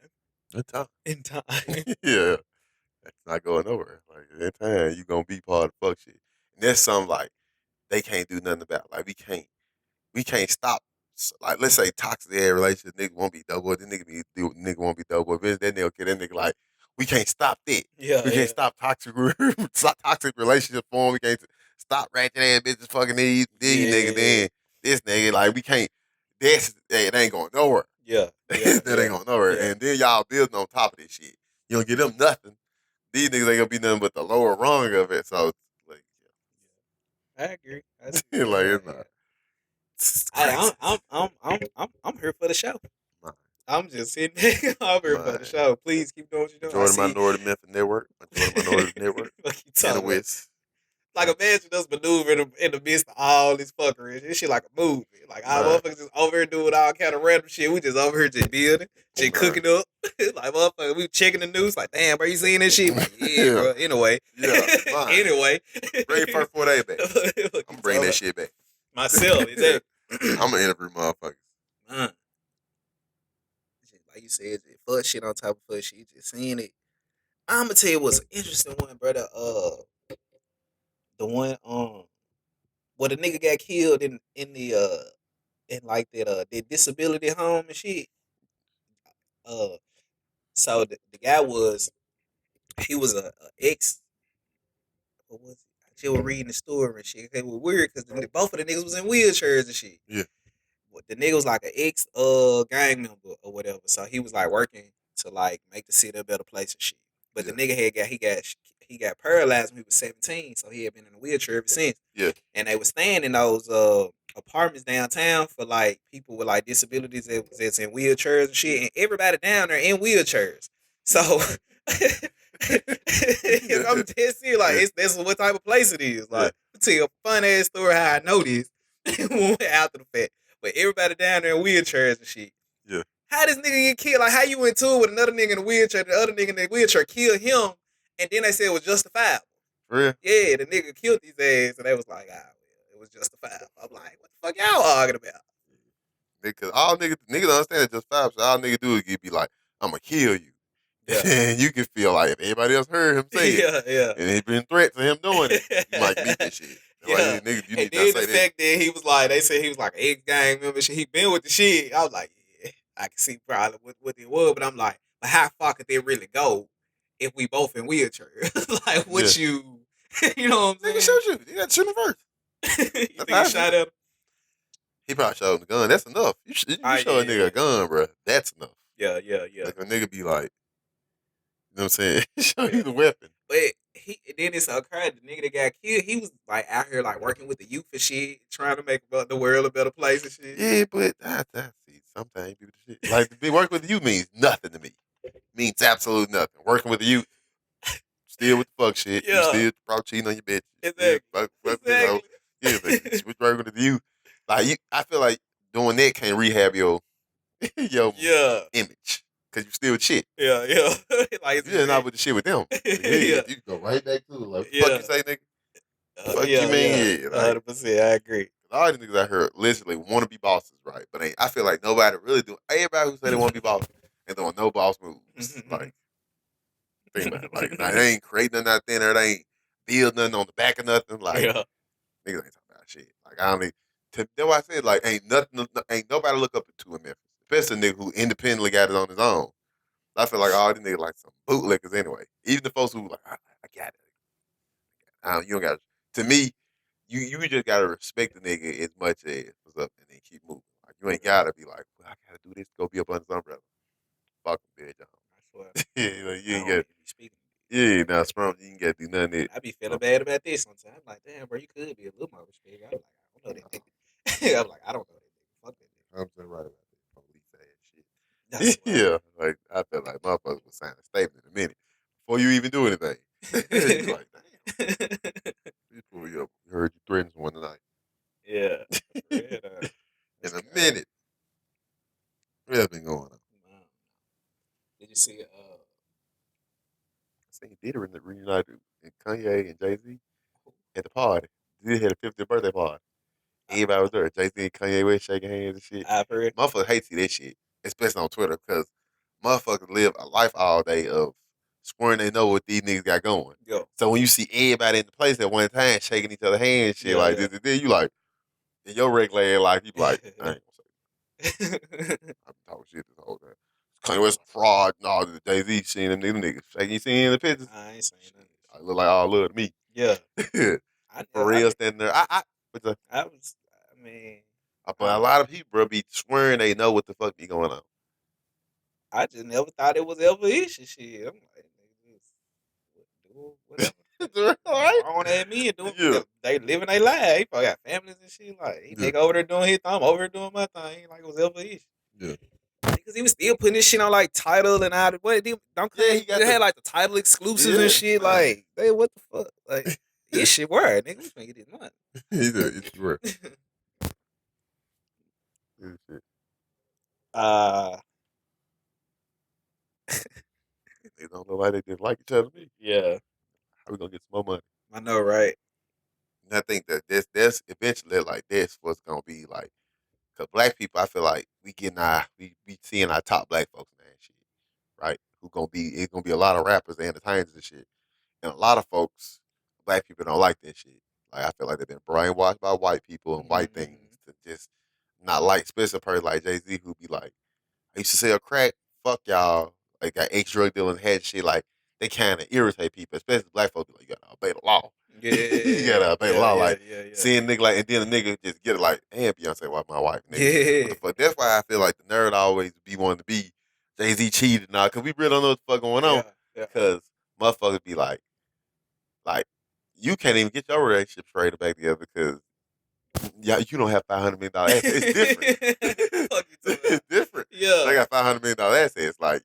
In time. Yeah. That's not going nowhere. Like in time, you gonna be part of the fuck shit. And that's something like they can't do nothing about. Like we can't stop. Like let's say toxic relationship, nigga won't be double. This nigga won't be double. If that nigga okay, that nigga like we can't stop that. We can't stop toxic relationship form. We can't stop ratchet ass bitches fucking these niggas. Then this nigga like we can't. It ain't going nowhere. That ain't going nowhere. And then y'all building on top of this shit. You don't get them nothing. These niggas ain't gonna be nothing but the lower rung of it. So like, I agree. like it's not. I'm here for the show. I'm just sitting there. I'm here for the show. Please keep doing what you're doing. Majority Minority Memphis Network. Majority Minority Network. And the West. Like imagine us maneuvering in the midst of all this fuckery. This shit like a movie. Like our motherfuckers just over here doing all kind of random shit. We just over here just building, just cooking up. Like motherfucker, we checking the news. Like damn, bro, you seeing this shit? Like, bro. Anyway, anyway, bring first 4 days back. I'm bringing that shit back myself. Exactly. I'm gonna interview motherfuckers. Man. Like you said, fuck shit on top of fuck shit. Just seeing it. I'm gonna tell you what's an interesting one, brother. The one where the nigga got killed in the in like that disability home and shit. So the guy he was a ex. What was it? I just was reading the story and shit. It was weird because both of the niggas was in wheelchairs and shit. Yeah. The nigga was like an ex gang member or whatever. So he was like working to like make the city a better place and shit. But the nigga he got paralyzed when he was 17, so he had been in a wheelchair ever since. Yeah. And they were staying in those apartments downtown for like people with like disabilities that's in wheelchairs and shit. And everybody down there in wheelchairs. So I'm dead serious. Like that's what type of place it is. Like what tell you a fun ass story how I know this after the fact. But everybody down there in wheelchairs and shit. Yeah. How this nigga get killed? Like how you went to it with another nigga in a wheelchair, the other nigga in the wheelchair killed him, and then they said it was justifiable. For real? Yeah, the nigga killed his ass, and they was like, well, it was justifiable. I'm like, what the fuck y'all arguing about? Because all niggas understand it just five. So all niggas do is be like, I'm gonna kill you. Yeah. And you can feel like if anybody else heard him say it, yeah. and it's been threats of him doing it, you might beat this shit. Yeah. Like, nigga, you And need then to the say that. fact that he was like, they said he was like an ex-gang member, shit. He been with the shit. I was like, yeah, I can see probably what it was, but I'm like, but how far could they really go if we both in wheelchairs? Like, what you know what I'm Nigga saying? shoot you. You got to shoot him first. You think he shot at him? He probably showed him the gun. That's enough. You show a nigga a gun, bro. That's enough. Yeah. Like a nigga be like, you know what I'm saying? Show you the weapon. But then it's so crazy. The nigga that got killed, he was like out here like working with the youth and shit, trying to make the world a better place and shit. Yeah, but I see sometimes people do shit. Like to be working with you means nothing to me. Means absolute nothing. Working with you, still with the fuck shit. Yeah. You still probably cheating on your bitch. Exactly. Exactly. Yeah, but switch working with you. Like I feel like doing that can't rehab your image. Cause you still shit. Yeah. Like you just not with the shit with them. Like, yeah, you go right back to it. Like, fuck you say, nigga. Fuck you mean? Yeah, like, 100%. I agree. All these niggas out here literally want to be bosses, right? But I feel like nobody really do. Everybody who say they want to be bosses ain't doing no boss moves. Like, think about it. Like, they ain't creating nothing out there. They ain't build nothing on the back of nothing. Like, niggas ain't talking about shit. Like, I don't need. That's why I said, like, ain't nobody look up to in Memphis. Especially a nigga who independently got it on his own. I feel like all these niggas like some bootlickers anyway. Even the folks who like, I got it. You don't got to me, you just gotta respect the nigga as much as what's up and then keep moving. Like you ain't gotta be like, well, I gotta do this to go be up under his umbrella. Fuck him, bitch. Yeah, like, you ain't got yeah, now sprung, you ain't gotta do nothing that I be feeling bad about this sometimes. I'm like, damn, bro, you could be a little more respect. I'm like, I don't know that nigga. I'm like, I don't know that nigga. Fuck that nigga. I'm saying right about that police ass shit. Yeah, like I feel like motherfuckers will sign a statement in a minute before you even do anything. You like, damn. You heard you threatened someone tonight. Yeah. In a minute. What's been going on? Did you see? I seen Dieter in the reunited and Kanye and Jay-Z at the party. They had a 50th birthday party. Everybody was there. Jay-Z and Kanye West shaking hands and shit. I've heard. Motherfuckers hate see that shit, especially on Twitter, because motherfuckers live a life all day of swearing they know what these niggas got going. Yo. So when you see everybody in the place at one time shaking each other's hands, shit like this, you like, in your regular life, you be like, I ain't gonna say that. I've been talking shit this whole time. Kanye West a fraud and all the Jay-Z seeing them niggas shaking. You seen in the pictures? I ain't saying nothing. I look like all love to me. Yeah. For real, standing there. But a lot of people, bro, be swearing they know what the fuck be going on. I just never thought it was ever issue shit. I'm like, do whatever. Right? On at me and doing they living their life. They probably got families and shit. Like he nigga over there doing his thing, I'm over here doing my thing. Like it was ever issue. Yeah. Because he was still putting this shit on like Title and all. What he had like the Title exclusives and shit. Like, hey, what the fuck? Like this shit word, nigga. We finna get this money. It's word. They don't know why they didn't like each other. Yeah. How we gonna get some more money? I know, right? And I think that this eventually like this was gonna be like, cause black people, I feel like we seeing our top black folks in that shit, right? It's gonna be a lot of rappers and entertainers and shit, and a lot of folks, black people don't like that shit. Like I feel like they've been brainwashed by white people and white things to just not like, especially a person like Jay-Z who be like, I used to sell crack, fuck y'all. Like got ex-drug dealing head shit, like they kind of irritate people, especially black folks. Like you gotta obey the law. Yeah, you gotta obey the law. Like yeah. seeing nigga like, and then the nigga just get it like, hey Beyonce, why my wife? Nigga. Yeah. What the fuck? That's why I feel like the nerd always be wanting to be Jay-Z cheated now, cause we really don't know what the fuck going on. Yeah. Cause motherfuckers be like you can't even get your relationship straight back together because you don't have $500 million assets. It's different. It's different. Yeah. They got $500 million assets. Like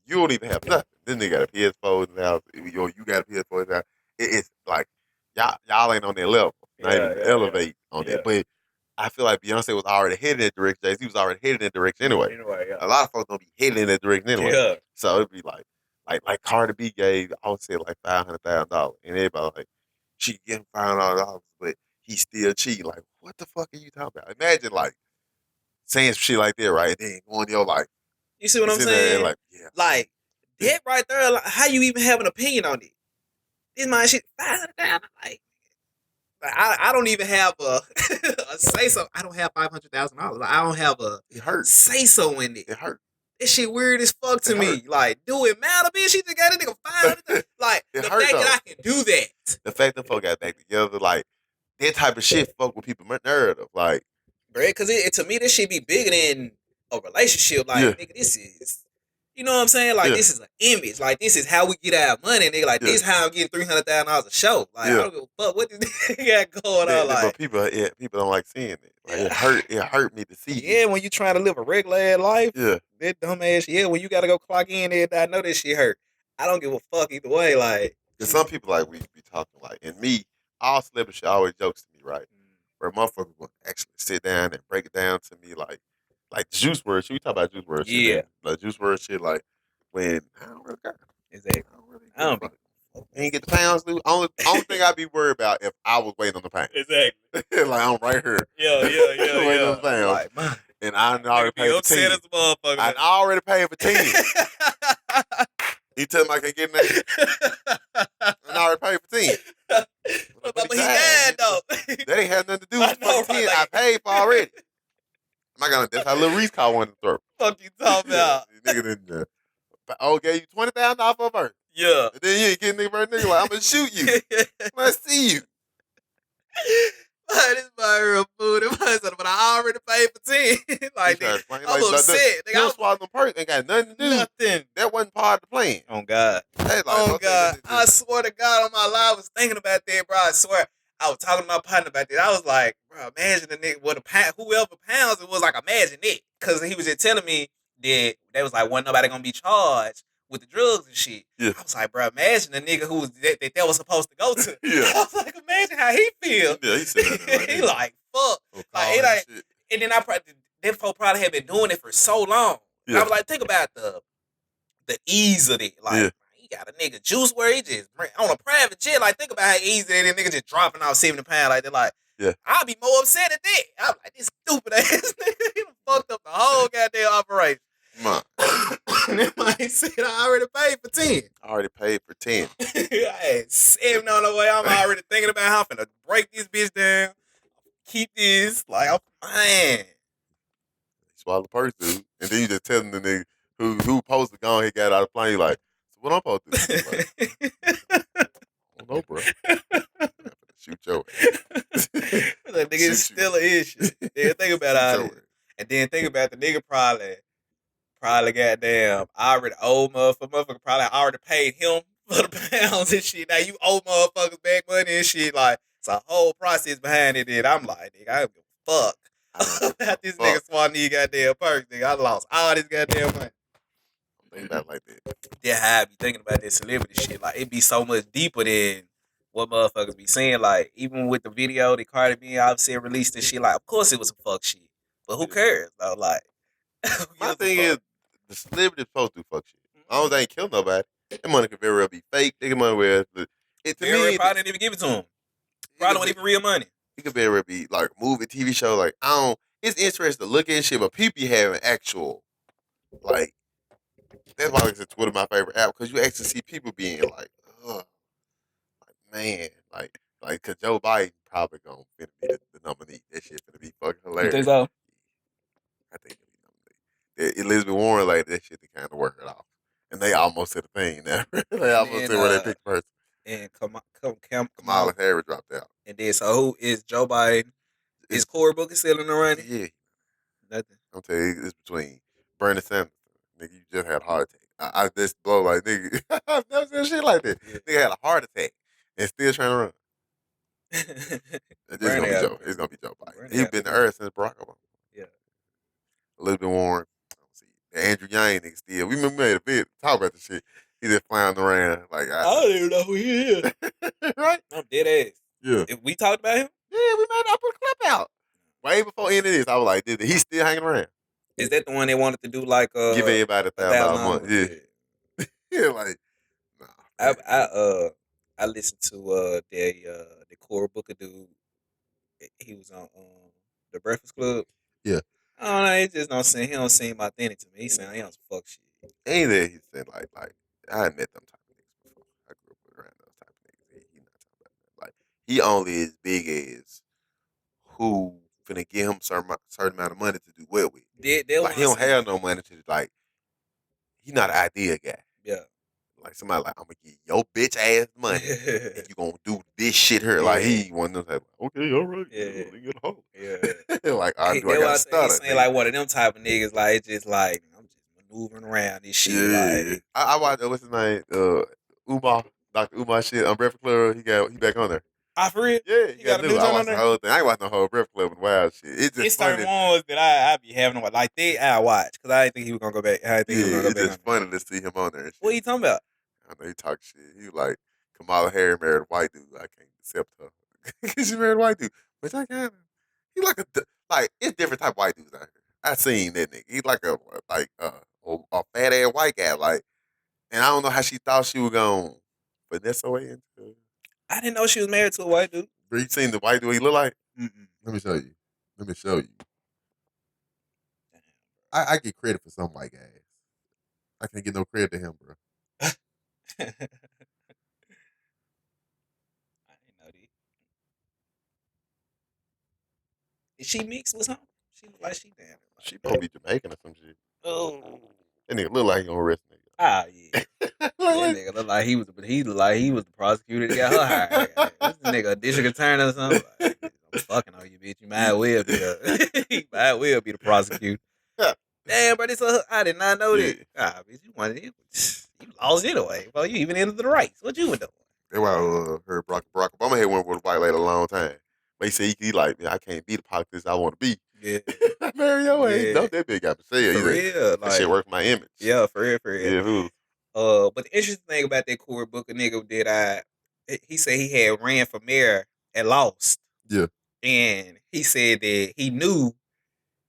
you don't even have nothing. This nigga got a PS4 in the house. You got a PS4 in the house. It's like y'all ain't on their level. not even elevate on that. But I feel like Beyonce was already headed in that direction. Jay-Z was already headed in that direction anyway. A lot of folks don't be heading in that direction anyway. Yeah. So it'd be like Cardi B gave, I would say like $500,000, and everybody like she getting $500, but he's still cheating. Like, what the fuck are you talking about? Imagine like saying some shit like that, right? And then going to your like, You see what I'm sitting there saying? and like, yeah, Like that right there. Like, how you even have an opinion on it? This my shit. Like I don't even have a say so. I don't have $500,000. I don't have a it hurts. say so in it. It hurt. This shit weird as fuck to It me. hurt. Like, do it matter, bitch? She just got a nigga 500. Like It the hurt, fact though. that I can do that. The fact that folk got back together, like that type of shit, fuck with people narrative, like, Bruh, because to me, this shit be bigger than a relationship. Like, Yeah. nigga, this is, you know what I'm saying? Like, Yeah. this is an image. Like, this is how we get our money, nigga. Like, Yeah. this is how I'm getting $300,000 a show. Like, I Yeah. don't give a fuck what this nigga got going on. but Like, people don't like seeing it. Like, Yeah. it hurt me to see. yeah, when you trying to live a regular ass life, Yeah. that dumb ass, yeah, when you gotta go clock in there, I know this shit hurt. I don't give a fuck either way. Like, Cause some people like we be talking like, and me, all celebrity shit always jokes to me, right? Where motherfuckers will actually sit down and break it down to me like Juice WRLD shit. We talk about Juice WRLD shit. Yeah. Man. Like Juice WRLD shit, like when I don't really care. exactly. I don't really I don't give a fuck. You ain't get the pounds, dude. Only thing I'd be worried about if I was waiting on the pounds. Exactly. Like I'm right here. Yeah. Waiting on the pounds. Like, man. And I already paid for 10. as a motherfucker. I already paid for 10. He tell me I can't get nothing. I already paid for 10. But he died though. That ain't had nothing to do I with know, fucking 10. right, like- I paid for already. My God, that's how Lil Reese caught one in the throat. Fuck you talking about? Nigga didn't. Gave you $20,000 for a verse. Yeah. And then you ain't getting nigga first nigga like, I'm gonna shoot you. I see you. Man, this my real food. But I already paid for 10. Like, nigga, I'm upset. You don't swallow them perks. Ain't got nothing to do. Nothing. That wasn't part of the plan. Oh God. Like, Oh okay, God. I swear to God on my life, I was thinking about that, bro. I swear. I was talking to my partner about that. I was like, bro, imagine the nigga, whoever pounds it was like, imagine it. Because he was just telling me that they was like, wasn't nobody going to be charged with the drugs and shit. Yeah. I was like, bro, imagine the nigga who was that was supposed to go to. Yeah. I was like, imagine how he feel. Yeah, he said that. He like, fuck. Like, it ain't, and then them folk probably had been doing it for so long. And I was like, think about the ease of it. Like, he got a nigga Juice where he just on a private jet. Like, think about how easy that nigga just dropping off 70 pounds. Like, they're like, I'll be more upset at that. I'm like, this stupid ass nigga, he done fucked up the whole goddamn operation. Man. And then like he said, I already paid for 10. I already paid for 10. I had 7 on the way. I'm already thinking about how I'm finna break this bitch down. Keep this. Like, man. Swallow the purse, dude. And then you just tell them the nigga who supposed to go and he got out of the plane. You like, so what I'm supposed to do? Like, I don't know, bro. Shoot your ass. That nigga is still an issue. Yeah, think about all this. And then think about the nigga probably goddamn, I already owe motherfucker probably already paid him for the pounds and shit. Now you owe motherfuckers back money and shit. Like, it's a whole process behind it. And I'm like, nigga, I don't give a fuck about this nigga swallowing these goddamn perks, nigga. I lost all this goddamn money. Think about it like that. Yeah, how I be thinking about this celebrity shit. Like, it be so much deeper than what motherfuckers be saying. Like, even with the video that Cardi B obviously released and shit, like, of course it was a fuck shit. But who cares, though? Like, my thing is, the celebrity supposed to fuck shit. As long as they ain't kill nobody, that money could very well be fake. They can money well. It to me, probably didn't even give it to him. Probably wasn't even real money. It could very well be like a movie, TV show. Like, I don't. It's interesting to look at shit, but people having actual, like, that's why I said Twitter my favorite app, because you actually see people being like, ugh, like, man, like, cause Joe Biden probably gonna be the nominee. That shit gonna be fucking hilarious. You think so? I think he'll be nominated. Elizabeth Warren, like, that shit, they kind of work it off. And they almost said a thing now. They almost said where they picked first. And Kamala Harris dropped out. And then, so who is Joe Biden? Is Cory Booker still in the running? Yeah. Nothing. I'm telling you, it's between Bernie Sanders. Nigga, you just had a heart attack. I just blow like, nigga, I've never seen shit like that. Yeah. Nigga had a heart attack and still trying to run. It's gonna be Joe. It's gonna be Joe Biden. He's been there since Barack Obama. Yeah. Elizabeth Warren. Andrew Yang nigga still. We made a bit talk about this shit. He just flying around like I don't even know who he is. Right? I'm dead ass. Yeah. If we talked about him? Yeah. saying it is. I was like, he's still hanging around. Is that the one they wanted to do like Give everybody $1,000 a month. $1,000? Yeah. Yeah, like, nah. I Man. I listened to the core booker dude. He was on the Breakfast Club. Yeah. I don't know. He don't seem authentic to me. He sound he on some fuck shit. Ain't that he said like I ain't met them type of niggas before. I grew up around those type of niggas. He not talking about that. Like he only as big as who finna give him certain amount of money to do well with. That Like one he don't saying. have no money to like. He not an idea guy. Yeah. Like somebody like I'm gonna give your bitch ass money and you gonna do this shit here. Like he one of them type. Okay, all right, Yeah. get a hoe. Yeah. Like I He, do. I that got what to I say. He's stutter. saying Nigga. like one of them type of niggas. Like it's just like I'm just maneuvering around this shit. Yeah. Like I watched what's his name? Umar, Dr. Umar shit on Breakfast Club. He back on there. for real. Yeah, he He got got a new. new I joint on watched the there. whole thing. I ain't watched the whole Breakfast Club and wild shit. It's just It's certain funny. ones that I be having on like they I watch because I didn't think he was gonna go back. I didn't think he was gonna Yeah, go it's back just on there. funny to see him on there and What shit. you talking about? I know he talk shit. He was like Kamala Harris married a white dude. I can't accept her because she married a white dude. Which I kind of he like like it's different type of white dudes out here. I seen that nigga. He like a fat ass white guy. Like, and I don't know how she thought she was gonna finesse her way into. I didn't know she was married to a white dude. Bro, you seen the white dude he look like? Mm-mm. Let me show you. Let me show you. I get credit for some white guys. I can't get no credit to him, bro. I didn't know that. Is she mixed with something? She look like she damn. She probably Jamaican or some shit. Oh. That nigga look like he gonna arrest nigga. Ah yeah. That Like- nigga look like he looked like he was the prosecutor that got her hired. This nigga a district attorney or something. Like, I'm fucking on you, bitch. You might well be you might well be the prosecutor. Damn, bro, I did not know that. Ah, bitch, you lost anyway. Bro, you even entered the race. What you were doing? That's why I heard Barack Obama had went with a white lady a long time. But he said he like, man, I can't be the politics I want to be. Yeah. Marry your ass. Yeah. No, that bitch got Michelle. For He said, real. that shit work for my image. Yeah, for real, for real. Yeah, who? But the interesting thing about that Cory Booker nigga that he said he had ran for mayor and lost. Yeah. And he said that he knew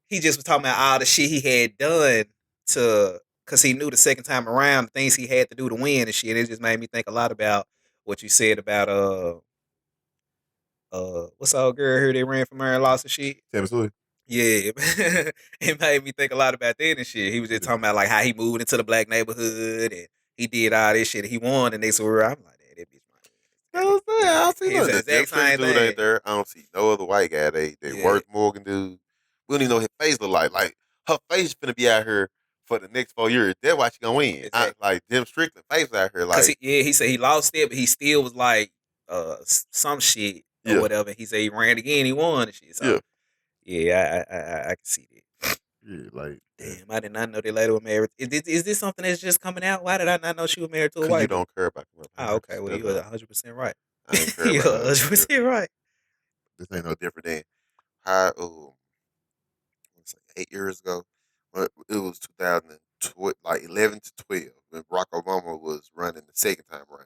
he just was talking about all the shit he had done because he knew the second time around the things he had to do to win and shit. It just made me think a lot about what you said about what's the old girl here that ran for mayor and lost and shit. Tammy. Yeah, it made me think a lot about that and shit. He was just talking about like how he moved into the black neighborhood and he did all this shit. He won and they saw her. I'm like, that bitch might win. That's what I'm saying. I don't see He's no the exact same dude thing. ain't there. I don't see no other white guy. They Yeah. work Morgan dude. We don't even know what his face look like. Like her face finna be out here for the next 4 years. That's why she gonna win. Exactly. Like Jim Strickland face out here. Like He said he lost it, but he still was like some shit or whatever. He said he ran again, he won and shit. So yeah, I can see that. Yeah, like damn, I did not know that lady was married. Is this something that's just coming out? Why did I not know she was married to a white? You don't care about them. Oh, okay. Well, you were 100% right. I ain't care You're about 100% right. This ain't no different than how it's like 8 years ago. It was 2012, like 11 to 12, when Barack Obama was running the second time around.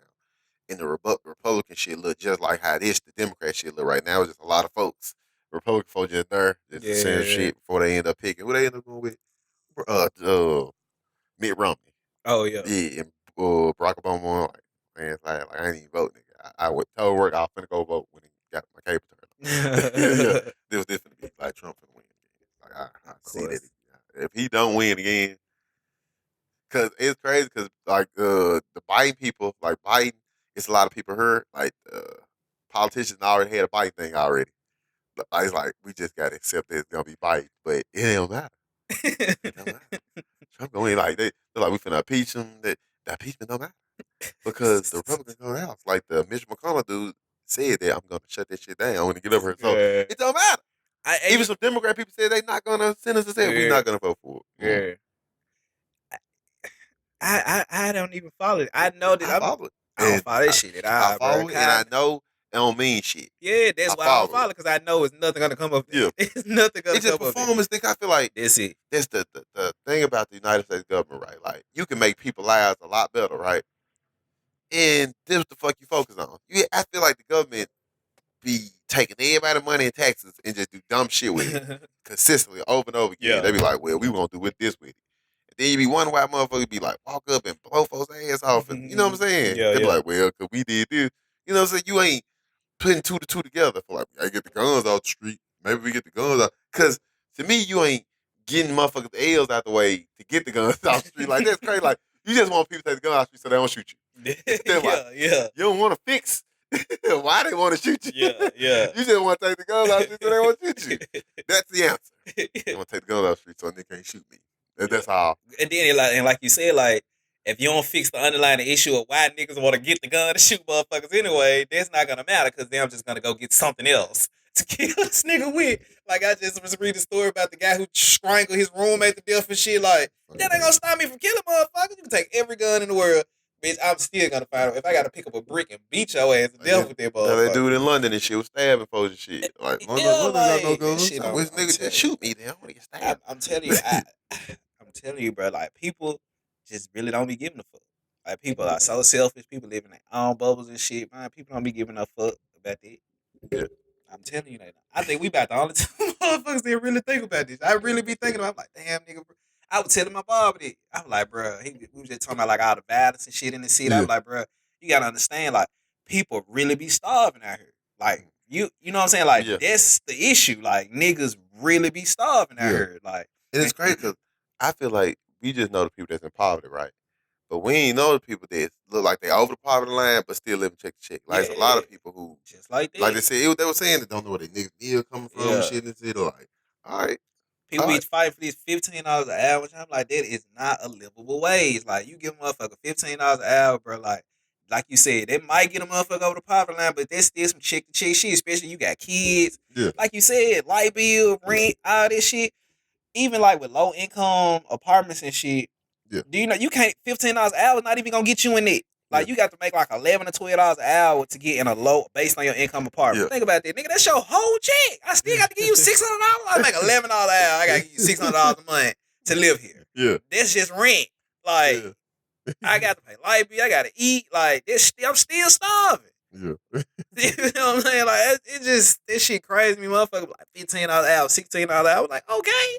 And the Republican shit look just like how this the Democrat shit look right now. It's just a lot of folks. Republican folks just there, just saying shit before they end up picking. Who they end up going with? Mitt Romney. Oh yeah. Yeah, and Barack Obama won, like, man, like I ain't even vote, nigga. I would tell work I was finna go vote when he got my cable turned on. Yeah, this finna be like Trump finna win again. Like I see that if he don't win again, cause it's crazy. Cause like the Biden people, like Biden, it's a lot of people here. Like politicians already had a Biden thing already. It's like we just gotta accept that it's gonna be Biden, but it don't matter. It don't matter. Trump gonna win. Like they're like we finna impeach him. That the impeachment don't matter because the Republicans go out. Like the Mitch McConnell dude said that I'm gonna shut that shit down when he get over here. So it don't matter. Even some Democrat people said they not gonna send us. Said we're not gonna vote for it. Yeah. I don't even follow it. I know that I follow it. I don't follow that shit at all. I follow it, and I know it don't mean shit. Yeah, that's why I don't follow it because I know it's nothing gonna come up. Yeah, it's nothing gonna come up. It's just performance thing. I feel like that's it. That's the thing about the United States government, right? Like you can make people's lives a lot better, right? And this is the fuck you focus on. I feel like the government be taking everybody's money and taxes and just do dumb shit with it consistently over and over again. Yeah. They be like, well, we won't do with this with it. And then you be wondering why motherfuckers be like, walk up and blow folks' ass off. And, you know what I'm saying? Yeah, They be yeah. like, well, because we did this. You know what I'm saying? You ain't putting two to two together for like, I get the guns out the street. Maybe we get the guns out. Because to me, you ain't getting motherfuckers' L's out the way to get the guns out the street. Like, that's crazy. Like, you just want people to take the gun out the street so they don't shoot you. They're like, yeah. you don't want to fix why they want to shoot you. Yeah. You just want to take the guns out the street so they want to shoot you. That's the answer. You want to take the guns out the street so they can't shoot me. That's all. And then, like you said, like, if you don't fix the underlying issue of why niggas want to get the gun to shoot motherfuckers anyway, that's not gonna matter because then I'm just gonna go get something else to kill this nigga with. Like, I just was reading a story about the guy who strangled his roommate to death and shit. Like, that ain't gonna stop me from killing motherfuckers. You can take every gun in the world, bitch. I'm still gonna find out. If I gotta pick up a brick and beat your ass to death with that motherfucker. They do it in London and shit with stabbing folks and shit. Like, London got no guns. Shit, Which nigga just shoot me? Then I want to get stabbed. I'm telling you, I'm telling you, bro. Like, people just really don't be giving a fuck. Like, people are so selfish. People live in their own bubbles and shit. Man, people don't be giving a fuck about that. Yeah. I'm telling you that. I think we about the only two motherfuckers that really think about this. I really be thinking about it. I'm like, damn, nigga. Bro. I was telling my barber that. I was like, bro, we was just talking about like all the violence and shit in the city. I was like, bro, you gotta understand, like, people really be starving out here. Like, you know what I'm saying? Like, that's the issue. Like, niggas really be starving out here. Like, and it's crazy because I feel like we just know the people that's in poverty, right? But we ain't know the people that look like they over the poverty line but still living check to check. Like, it's a lot of people who just like that. Like they said, they were saying they don't know where their niggas meal coming from and shit in the city. Like, all right. People be fighting for these $15 an hour, which I'm like, that is not a livable wage. Like, you give a motherfucker $15 an hour, bro. Like you said, they might get a motherfucker over the poverty line, but there's still some chick to chick shit, especially you got kids. Yeah. Like you said, light bill, rent, all this shit. Even like with low income apartments and shit. Yeah. Do you know you can't $15 an hour is not even gonna get you in it. Like, you got to make like $11 to $12 an hour to get in a low based on your income apartment. Think about that, nigga. That's your whole check. I still got to give you $600. I make $11 an hour. I got to give you $600 a month to live here. Yeah, that's just rent. Like, I got to pay light bill. I got to eat. Like, this, I'm still starving. Yeah, you know what I'm saying? Like, it just this shit crazy me, motherfucker. Like $15 an hour, $16 an hour. I was like, okay.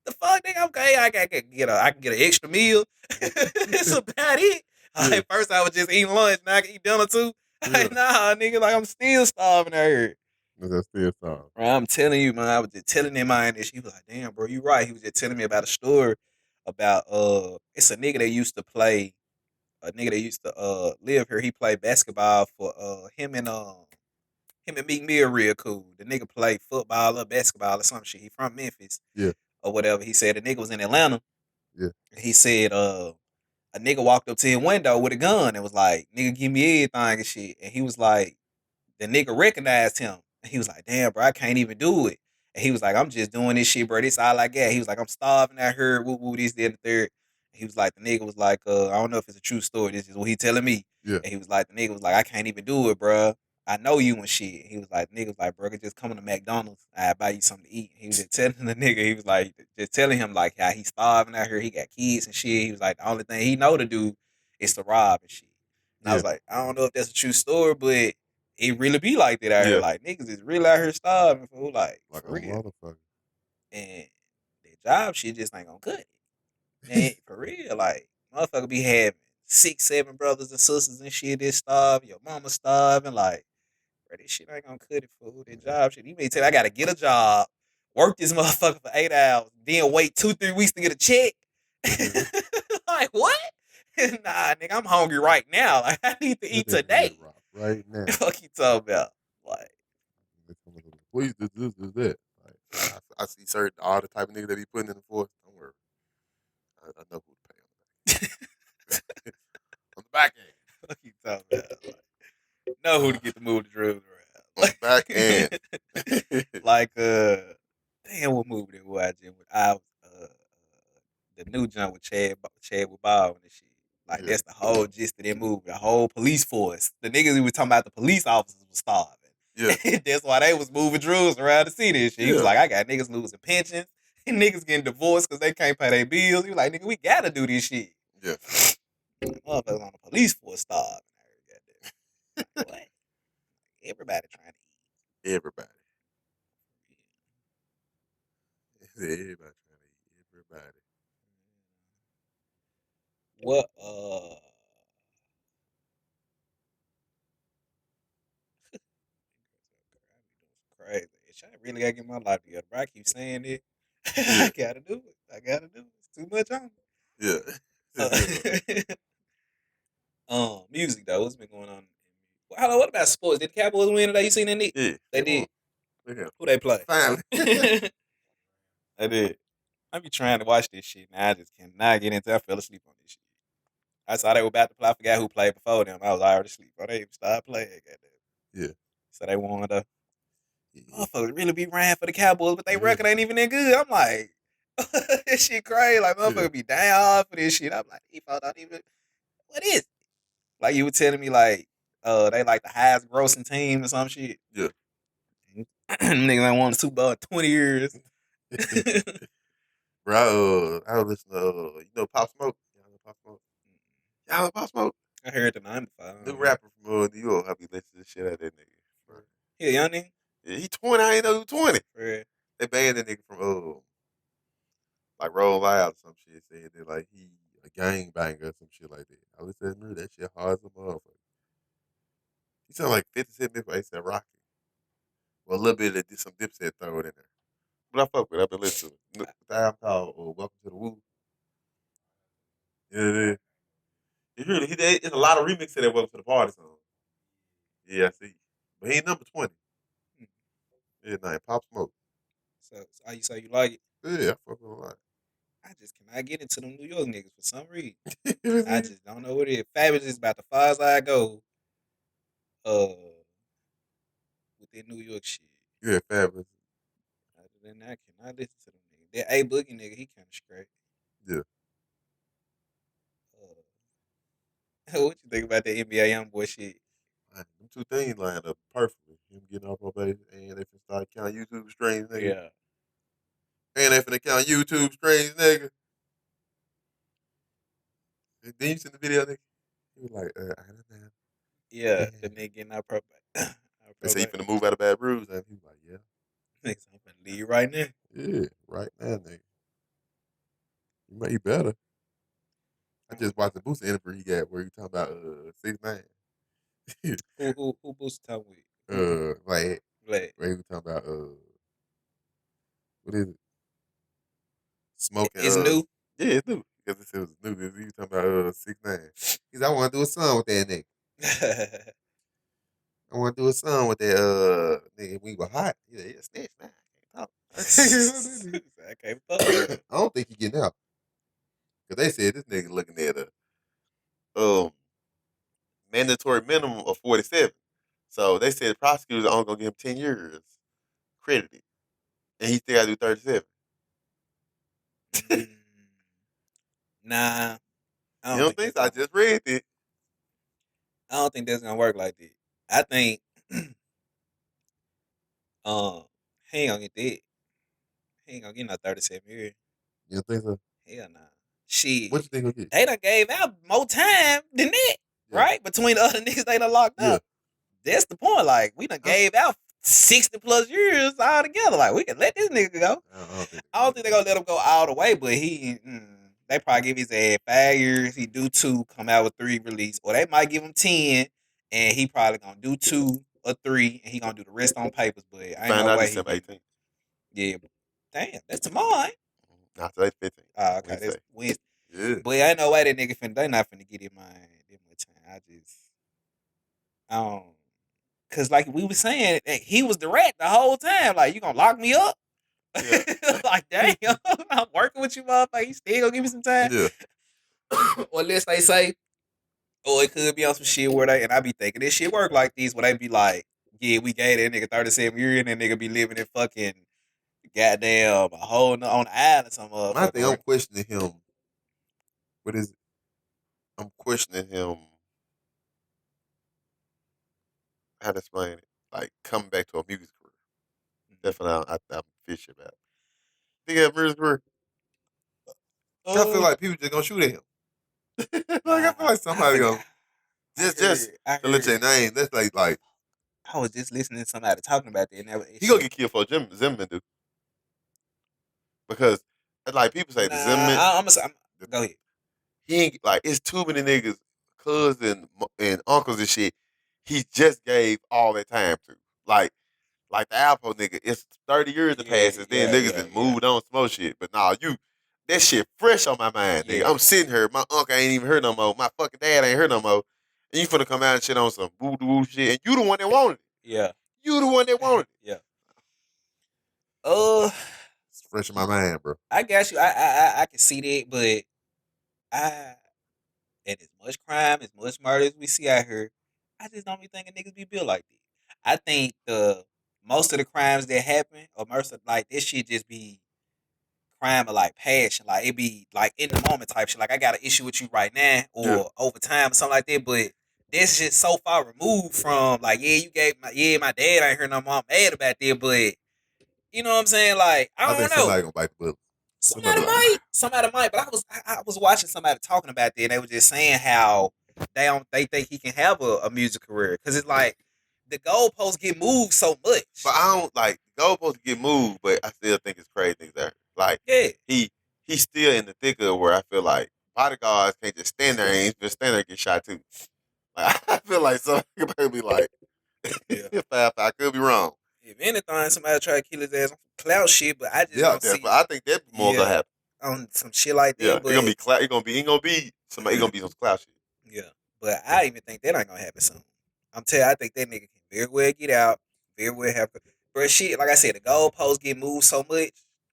The fuck, nigga, okay, I can get an extra meal. That's about it. Like, first I was just eating lunch, now I can eat dinner too. Like, nah, nigga, like, I'm still starving out here. That's still starving. Bro, I'm telling you, man, I was just telling him mine and she was like, damn, bro, you right. He was just telling me about a story about it's a nigga that used to play, live here. He played basketball for him and Meek Mill real cool. The nigga played football or basketball or some shit. He from Memphis. Yeah. Or whatever. He said the nigga was in Atlanta. Yeah. He said a nigga walked up to his window with a gun and was like, nigga, give me everything and shit. And he was like, the nigga recognized him. And he was like, damn, bro, I can't even do it. And he was like, I'm just doing this shit, bro. This all I got. He was like, I'm starving out here. Woo woo, this, that, and the third. He was like, the nigga was like, I don't know if it's a true story. This is what he telling me. Yeah. And he was like, the nigga was like, I can't even do it, bro. I know you and shit. He was like, the nigga was like, bro, just come to McDonald's. I buy you something to eat. He was just telling the nigga, he was like, just telling him like how he's starving out here. He got kids and shit. He was like, the only thing he know to do is to rob and shit. And I was like, I don't know if that's a true story, but it really be like that out here. Like, niggas is really out here starving, fool. Like a for real. motherfucker. And that job shit just ain't gonna cut it. Man, for real. Like, motherfucker be having 6, 7 brothers and sisters and shit that starve. Your mama starving. Like, bro, this shit ain't gonna cut it, fool. That job shit. You may tell me I gotta get a job, work this motherfucker for 8 hours, then wait 2-3 weeks to get a check. Like, what? Nah, nigga, I'm hungry right now. Like, I need to eat today. Right now. Fuck you talking about? Like, please do this, do that. Like, I see certain all the type of niggas that be putting in the force. Don't worry. I know who to pay on the back end. Fuck you talking about? Like, know who to get to move the drugs around. On the back end. Like, damn, what movie that was I was the new jump with Chad with Bob and shit. Like, that's the whole gist of that movie. The whole police force. The niggas we was talking about, the police officers was starving. Yeah. That's why they was moving drugs around the city and shit. He was like, I got niggas losing pensions. And niggas getting divorced because they can't pay their bills. He was like, nigga, we gotta do this shit. Yeah. Motherfuckers on the police force starving. Like, what? Everybody trying to eat. Everybody. Everybody trying to eat everybody. What crazy. Shit, I really gotta get my life together, bro. I keep saying it. Yeah. I gotta do it. I gotta do it. It's too much on me. Yeah. Music though. What's been going on? Hello, what about sports? Did the Cowboys win today? You seen that? Yeah. They Won. did. Yeah. Who they play? Finally. They did. I be trying to watch this shit. Now I just cannot get into it. I fell asleep on this shit. I saw they were about to play. I forgot who played before them. I was already asleep. Bro, they even started playing. Goddamn. Yeah. So they won though. Yeah. Motherfuckers really be ran for the Cowboys, but they Yeah. record ain't even that good. I'm like, this shit crazy. Like motherfuckers be down hard for this shit. I'm like, these folks don't even. What is it? Like you were telling me, like, they like the highest grossing team or some shit. Yeah. Niggas ain't won the Super Bowl in 20 years. Bro, I was listening to Pop Smoke. Y'all know Pop Smoke. Y'all know Pop Smoke. I heard the 95. New rapper from New York. I be listening to the shit out of that nigga. Bro. Yeah, young nigga. Yeah, he 20. I ain't know he was 20. For They banned that nigga from like Roll Loud or some shit. Saying that like he a gangbanger or some shit like that. I listened to that shit hard as a motherfucker. He sound like 50 Cent before A$AP Rocky. Well, a little bit of some Dipset throw it in there. But I fuck with it. I've been listening to it. The album called Welcome to the Woo. Yeah, it is. It's a lot of remixes of that Welcome to the Party song. Yeah, I see. But he ain't number 20. Yeah, nah, Pop Smoke. so how you say you like it? Yeah, I fuck with him a lot. I just cannot get into them New York niggas for some reason. You I see? just don't know what it is. Fabulous is about the far as I go. Uh, with that New York shit. Yeah, fabulous. Other than that, I cannot listen to them niggas. That A Boogie nigga, he kind of straight. Yeah. What you think about the NBA young boy shit? Man, them two things lined up perfectly. Him getting off probation and they finna start counting YouTube streams, nigga. Yeah, And they finna count YouTube streams, nigga. And then you seen the video, nigga. He was like, I don't know. yeah. And The nigga getting out probation. Out they say he probation. finna move out of Bad Bruce, and he was like, yeah. Niggas, I'm finna leave right now. Yeah, right now, nigga. You might be better. I just watched the Boost interview he got where he talking about 6ix9ine. Who Boost talking with? Who? Like Glad. where he was talking about what is it? Smoking It's new. yeah, it's new. Because it was new. He was talking about 6ix9ine. He's I wanna do a song with that nigga. I wanna do a song with that nigga. We were hot. Yeah, snitch, man. I can't talk. I can't fuck. I don't think he getting out. Cause they said this nigga looking at a mandatory minimum of 47. So they said the prosecutors are only gonna give him 10 years credited. And he still gotta do 37. Mm, nah, I You don't don't think think that's so? I gonna. just read it. I don't think that's gonna work like that. I think, um, he ain't gonna get that. He ain't gonna get no 37 years. You don't think so? Hell nah. What you Shit, think he'll get? they done gave out more time than that, Yeah. right? Between the other niggas they done locked Yeah. up. That's the point. Like we done gave out 60 plus years all together. Like we can let this nigga go. I don't think they gonna let him go all the way, but they probably give his ass 5 years. He do 2, come out with 3 release, or they might give him 10, and he probably gonna do 2 or 3, and he gonna do the rest on papers. But ain't Find no out way he December get. 18th. Yeah, damn, that's tomorrow. Ain't? Nah, today's 15th. Oh, okay, Wednesday. that's Wednesday. Yeah. But ain't no way that nigga finna. They not finna get him that much time. I don't. Cause like we was saying, he was direct the whole time. Like you gonna lock me up? Yeah. Like damn, I'm working with you, motherfucker. You still gonna give me some time? Yeah. Or unless they say, oh, it could be on some shit where they and I be thinking this shit work like these, where they be like, yeah, we gave that nigga 37 years, and that nigga be living in fucking goddamn a hole on the island, or some My motherfucker. thing, I'm questioning him. What is it? I'm questioning him. How to explain it? Like coming back to a music career. Definitely, I'm fishy about it. Think he have a music career? I feel like people just gonna shoot at him. Like I feel like somebody gonna I just heard, to let your name. That's like I was just listening to somebody talking about that. And that He gonna get killed for Zimmerman, dude. Because like people say, nah, the Zimmerman, go ahead. he ain't like it's too many niggas, cousins and uncles and shit. He just gave all that time to like the Alpo nigga. It's 30 years to pass, and then niggas that moved on some more shit. But nah, that shit fresh on my mind, nigga. I'm sitting here, my uncle ain't even heard no more. My fucking dad ain't heard no more. And you finna come out and shit on some voodoo shit, and you the one that wanted it. Yeah. You the one that wanted it. Yeah. It's fresh in my mind, bro. I got you. I can see that, but I and as much crime, as much murder as we see out here, I just don't be thinking niggas be built like that. I think the most of the crimes that happen, or most of like this shit just be crime of like passion. Like it be like in the moment type shit. Like I got an issue with you right now or over time or something like that. But this shit so far removed from like, you gave my dad ain't heard no more. I'm mad about that, but you know what I'm saying? Like, I don't know. Somebody gonna bite the bullet. Somebody might, but I was watching somebody talking about that and they were just saying how they think he can have a music career. Cause it's like the goalposts get moved so much. But I don't like the goalposts get moved, but I still think it's crazy things there. Like he's still in the thick of where I feel like bodyguards can't just stand there and just stand there and get shot too. Like I feel like some people be like, if I could be wrong. If anything, somebody try to kill his ass on clout shit, but I just don't see. I think that more gonna happen on some shit like that. Yeah, but it's gonna be clout. It's gonna be somebody. It's gonna be some clout shit. Yeah, but I even think that ain't gonna happen soon. I'm telling you, I think that nigga can very well get out, very well have. But shit, like I said, the goalposts get moved so much,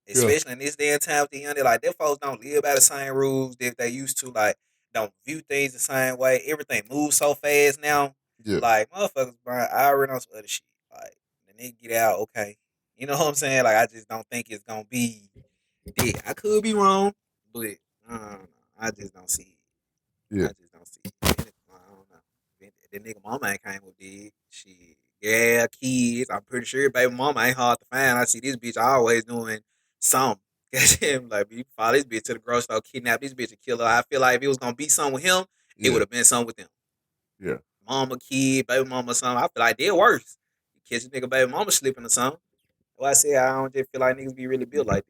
especially in this day and time with the young. Like them folks don't live by the same rules that they used to. Like don't view things the same way. Everything moves so fast now. Yeah. Like motherfuckers, Brian, I already know some other shit. Like the nigga get out, okay. You know what I'm saying? Like I just don't think it's gonna be that. I could be wrong, but I just don't see it. Yeah. I just don't see it. I don't know. The nigga mama ain't came with it. She kids. I'm pretty sure baby mama ain't hard to find. I see this bitch always doing something. Like you follow this bitch to the grocery store, kidnap this bitch and kill her. I feel like if it was gonna be something with him, it would have been something with them. Yeah. Mama, kid, baby mama, something. I feel like they're worse. You catch a nigga baby mama sleeping or something. Well, I say I don't just feel like niggas be really built like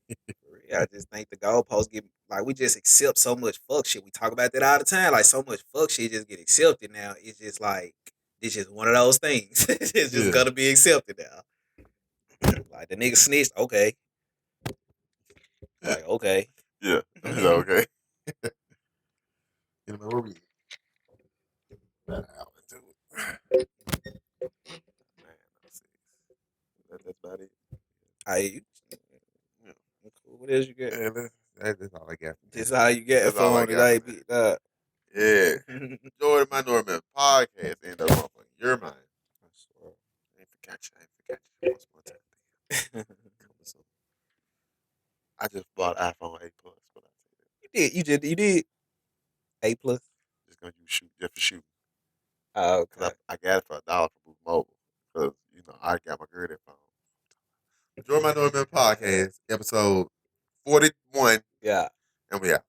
that. I just think the goalposts get like we just accept so much fuck shit. We talk about that all the time. Like so much fuck shit just get accepted now. It's just like it's just one of those things. It's just gonna be accepted now. Like the nigga snitched, okay. Like okay. Yeah. Okay. You know where we that's about it. What else you get? That's all I got. This how you get phone today, beat up. Yeah. Jordan, my Norman podcast end up motherfucking your mind. I swear. I ain't forgot you. Once more time. I just bought iPhone 8 Plus. What I You did 8 Plus. Just gonna use just for shooting. Oh, okay. I got it for $1 for Boost Mobile because I got my girl that phone. Jordan, my Norman podcast, episode 41. Yeah. And we out.